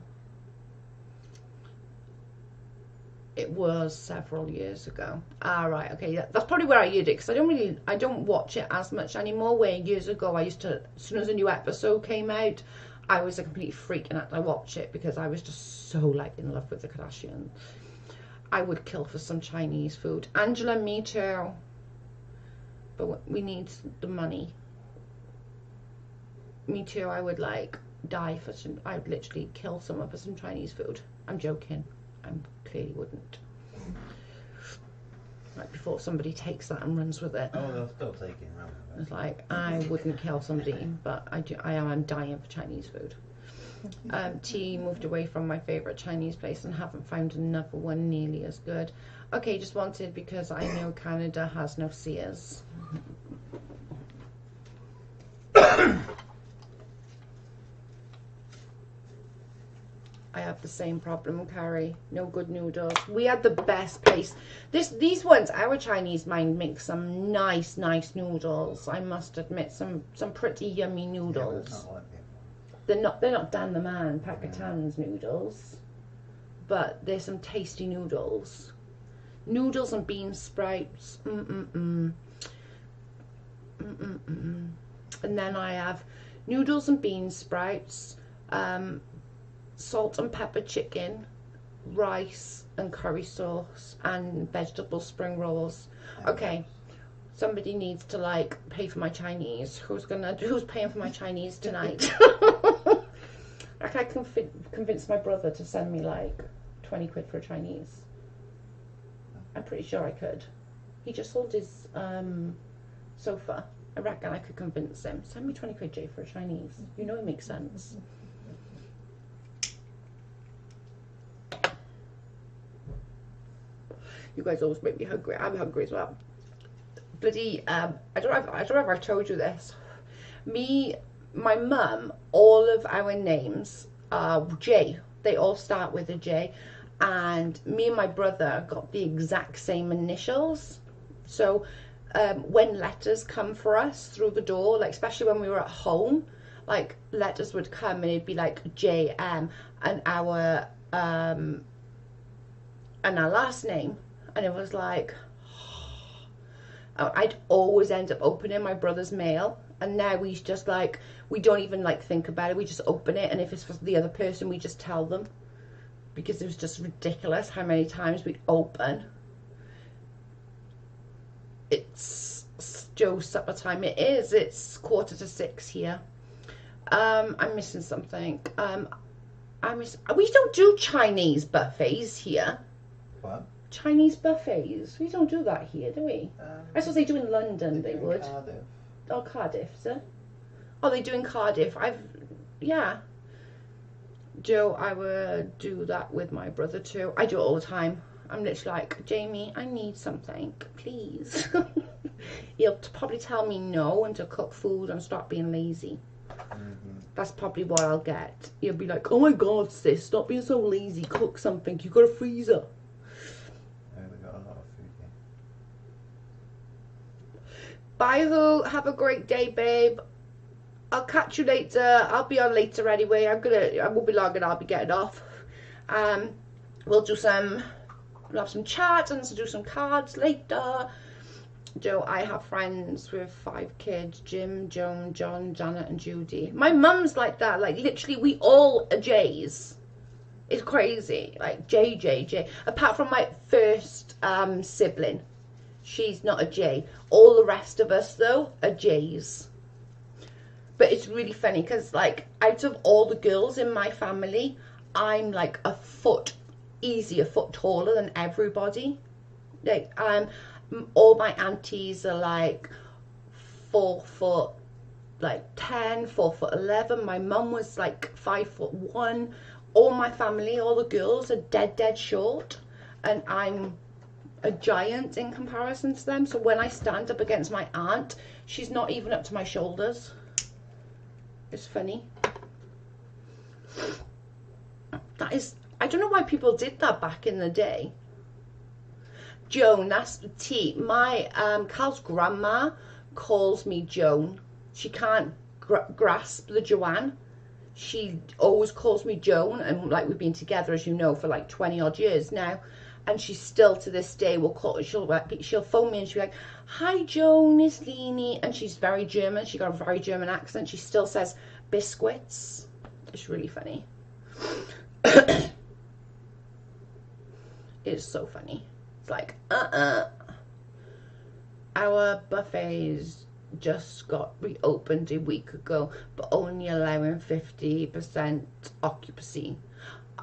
It was several years ago. Ah, right, okay, yeah, that's probably where I heard it, because I don't watch it as much anymore, where years ago I used to, as soon as a new episode came out, I was a complete freak and I watched it because I was just so, like, in love with the Kardashians. I would kill for some Chinese food. Angela, me too. But we need the money. Me too, I would like die for some, I would literally kill someone for some Chinese food. I'm joking. I clearly wouldn't. Like, before somebody takes that and runs with it. Oh, they'll still take it around. It's like, I wouldn't kill somebody, but I am dying for Chinese food. T moved away from my favourite Chinese place and haven't found another one nearly as good. Okay, just wanted because I know Canada has no Sears. I have the same problem, Carrie. No good noodles. We had the best place. These ones, our Chinese mind makes some nice noodles. I must admit, some pretty yummy noodles. Yeah, They're not Dan the Man Pakistan's noodles, but there's some tasty noodles. Noodles and bean sprouts. And then I have noodles and bean sprouts, salt and pepper chicken, rice and curry sauce, and vegetable spring rolls. Okay, somebody needs to like pay for my Chinese. Who's paying for my Chinese tonight? Like, I can convince my brother to send me like 20 quid for a Chinese. I'm pretty sure I could. He just sold his sofa. I reckon I could convince him. Send me 20 quid, Jay, for a Chinese. You know it makes sense. You guys always make me hungry. I'm hungry as well. Bloody, I don't know if I've told you this. My mum, all of our names are J. They all start with a J. And me and my brother got the exact same initials. So when letters come for us through the door, like especially when we were at home, like letters would come and it'd be like JM and our last name. And it was like, I'd always end up opening my brother's mail. And now we just like, we don't even like think about it. We just open it. And if it's for the other person, we just tell them. Because it was just ridiculous how many times we'd open. It's Joe's supper time. It is. It's 5:45 here. I'm missing something. We don't do Chinese buffets here. What? Chinese buffets. We don't do that here, do we? I suppose they do in London. They would. Cardiff. Oh, Cardiff, sir. Oh, they do in Cardiff. Yeah. Joe, I would do that with my brother too. I do it all the time. I'm literally like, Jamie, I need something, please. He'll probably tell me no and to cook food and stop being lazy. That's probably what I'll get. He'll be like, oh my God, sis, stop being so lazy. Cook something. You got a freezer. We got a lot of food here. Bye, Who. Have a great day, babe. I'll catch you later. I'll be on later anyway. I won't be long and I'll be getting off. We'll have some chat and do some cards later. Joe, I have friends with 5 kids. Jim, Joan, John, Janet and Judy. My mum's like that. Like literally we all are J's. It's crazy. Like J. Apart from my first sibling. She's not a J. All the rest of us though are J's. But it's really funny because like out of all the girls in my family, I'm like a foot taller than everybody. Like all my aunties are like 4'10", 4'11". My mum was like 5'1". All my family, all the girls are dead short, and I'm a giant in comparison to them. So when I stand up against my aunt, she's not even up to my shoulders. It's funny. That is, I don't know why people did that back in the day. Joan, that's the T. My Cal's grandma calls me Joan. She can't grasp the Joanne. She always calls me Joan, and like we've been together, as you know, for like 20 odd years now, and she still to this day will call. She'll phone me and she'll be like, "Hi Joan, it's Leanie," and she's very German. She got a very German accent. She still says biscuits. It's really funny. It's so funny. It's like, our buffets just got reopened a week ago, but only allowing 50% occupancy.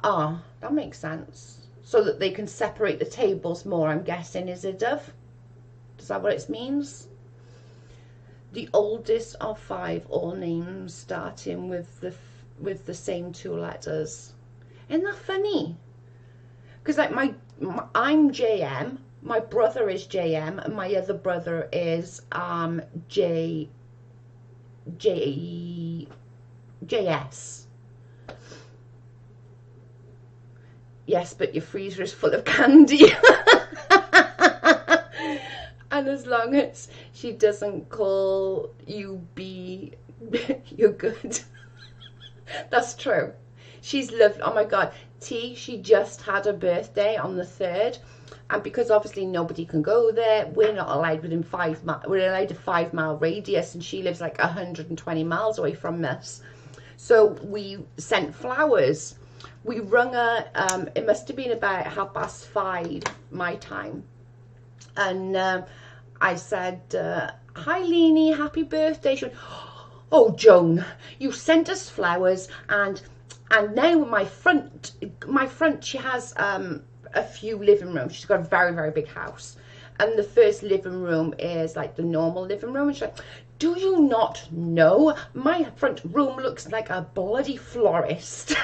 Ah, that makes sense. So that they can separate the tables more, I'm guessing, is it, Dove? Is that what it means? The oldest of 5, all names starting with the same 2 letters. Isn't that funny? Because like I'm JM, my brother is JM, and my other brother is JS. Yes, but your freezer is full of candy. And as long as she doesn't call you B, you're good. That's true. She's loved. Oh my God, T. She just had a birthday on the 3rd, and because obviously nobody can go there, we're not allowed within 5 miles. We're allowed a 5-mile radius, and she lives like 120 miles away from us. So we sent flowers. We rung her. It must have been about 5:30 my time, and I said, "Hi, Leanie, happy birthday." She went, "Oh, Joan, you sent us flowers, and now my front, she has a few living rooms. She's got a very, very big house, and the first living room is like the normal living room." And she's like, "Do you not know my front room looks like a bloody florist?"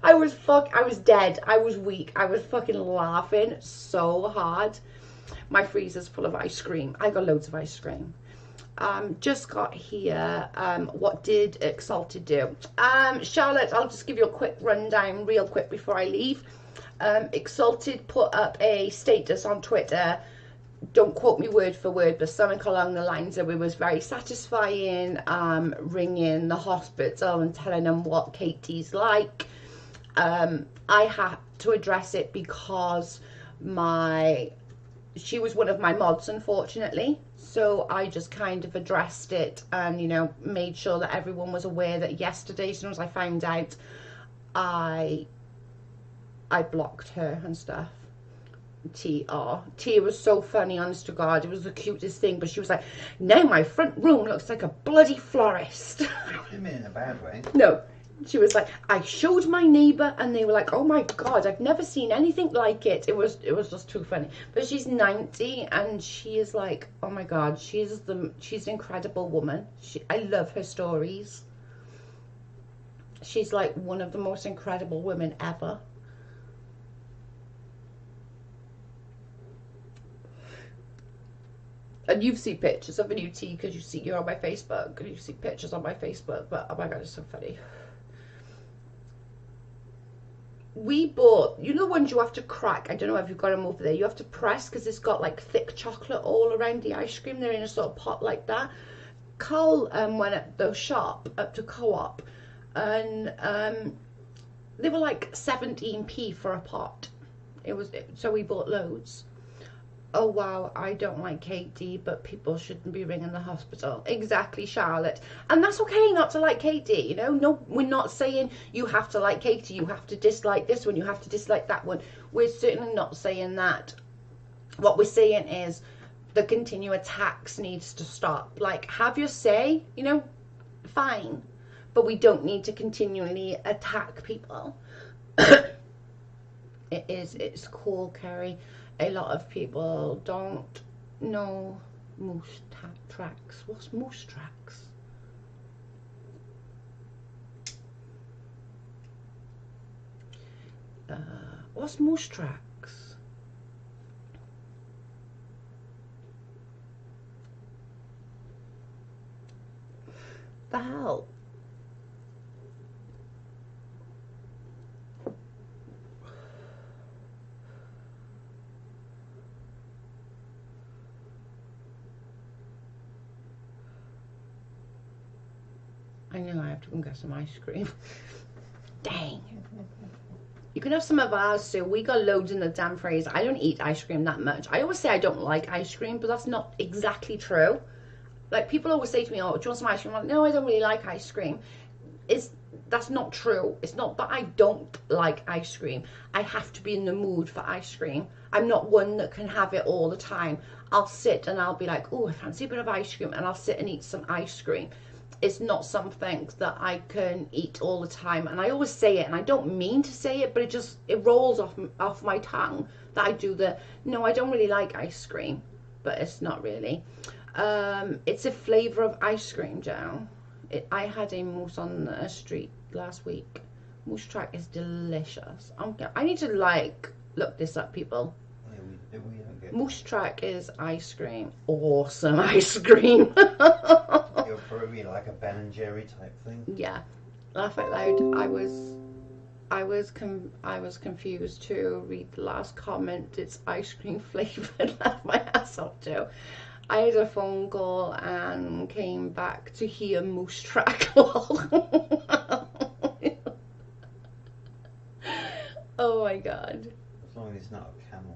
I was dead. I was weak. I was fucking laughing so hard. My freezer's full of ice cream. I got loads of ice cream. Just got here. What did Xalted do? Charlotte, I'll just give you a quick rundown real quick before I leave. Xalted put up a status on Twitter. Don't quote me word for word, but something along the lines of it was very satisfying, ringing the hospital and telling them what Katie's like. I had to address it because she was one of my mods, unfortunately. So I just kind of addressed it and, you know, made sure that everyone was aware that yesterday, as soon as I found out, I blocked her and stuff. Tia was so funny, honest to God. It was the cutest thing, but she was like, "Now my front room looks like a bloody florist." You mean in a bad way? No. She was like, "I showed my neighbour and they were like, oh my God, I've never seen anything like it." It was just too funny. But she's 90 and she is like, oh my God, she's an incredible woman. I love her stories. She's like one of the most incredible women ever. And you've seen pictures of a new tea because you're on my Facebook and you see pictures on my Facebook. But oh my God, it's so funny. We bought, you know, ones you have to crack. I don't know if you've got them over there. You have to press because it's got like thick chocolate all around the ice cream. They're in a sort of pot like that. Carl went at the shop up to Co-op, and they were like 17p for a pot. So we bought loads. Oh wow, I don't like Katie, but people shouldn't be ringing the hospital. Exactly, Charlotte. And that's okay not to like Katie, you know. No, we're not saying you have to like Katie, you have to dislike this one, you have to dislike that one. We're certainly not saying that. What we're saying is the continued attacks needs to stop. Like, have your say, you know, fine. But we don't need to continually attack people. It's cool, Kerry. A lot of people don't know moose tracks. What's moose tracks? What's moose tracks? The hell? I know I have to go and get some ice cream. Dang. You can have some of ours too. We got loads in the damn freezer. I don't eat ice cream that much. I always say I don't like ice cream, but that's not exactly true. Like, people always say to me, "Oh, do you want some ice cream?" I'm like, "No, I don't really like ice cream." that's not true. It's not that I don't like ice cream. I have to be in the mood for ice cream. I'm not one that can have it all the time. I'll sit and I'll be like, oh, I fancy a bit of ice cream, and I'll sit and eat some ice cream. It's not something that I can eat all the time. And I always say it, and I don't mean to say it, but it rolls off my tongue that I do no, I don't really like ice cream, but it's not really. It's a flavour of ice cream, Joe. I had a mousse on the street last week. Mousse track is delicious. I need to look this up, people. Yeah, we don't get Mousse track is ice cream. Awesome ice cream. You're probably like a Ben and Jerry type thing. Yeah, laugh out loud. I was confused to read the last comment. It's ice cream flavored. Laugh my ass off too. I had a phone call and came back to hear Moose Track. Oh my god. As long as it's not a camel.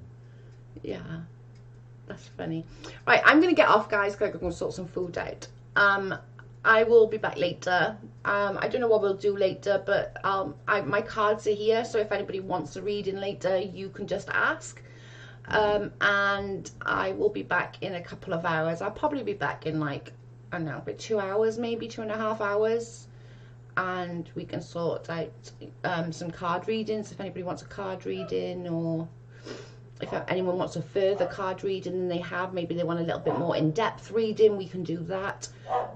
Yeah, that's funny. Right, I'm gonna get off, guys, because I'm gonna sort some food out. I will be back later. I don't know what we'll do later, but my cards are here, so if anybody wants a reading later, you can just ask. And I will be back in a couple of hours. I'll probably be back in like, I don't know, about 2 hours, maybe 2.5 hours, and we can sort out some card readings if anybody wants a card reading, or if anyone wants a further card reading than they have, maybe they want a little bit more in-depth reading, we can do that.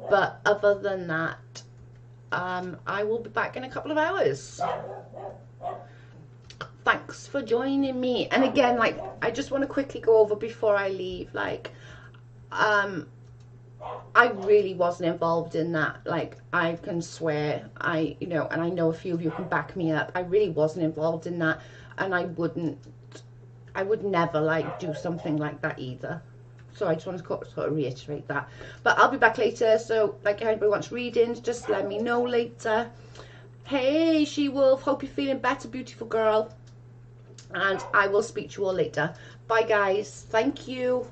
But other than that, I will be back in a couple of hours. Thanks for joining me. And again, like, I just want to quickly go over before I leave, like, I really wasn't involved in that. Like, I can swear, you know, and I know a few of you can back me up, I really wasn't involved in that, and I would never like do something like that either. So I just want to sort of reiterate that. But I'll be back later, so like, if anybody wants readings, just let me know later. Hey, She-Wolf, hope you're feeling better, beautiful girl. And I will speak to you all later. Bye, guys. Thank you.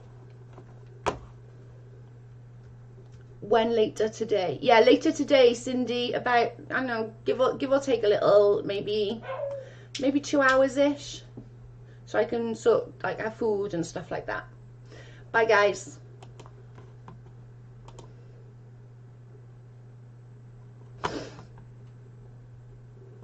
When later today? Yeah, later today, Cindy. About, I don't know, give or take a little, maybe 2 hours-ish. So I can sort, like, have food and stuff like that. Bye, guys.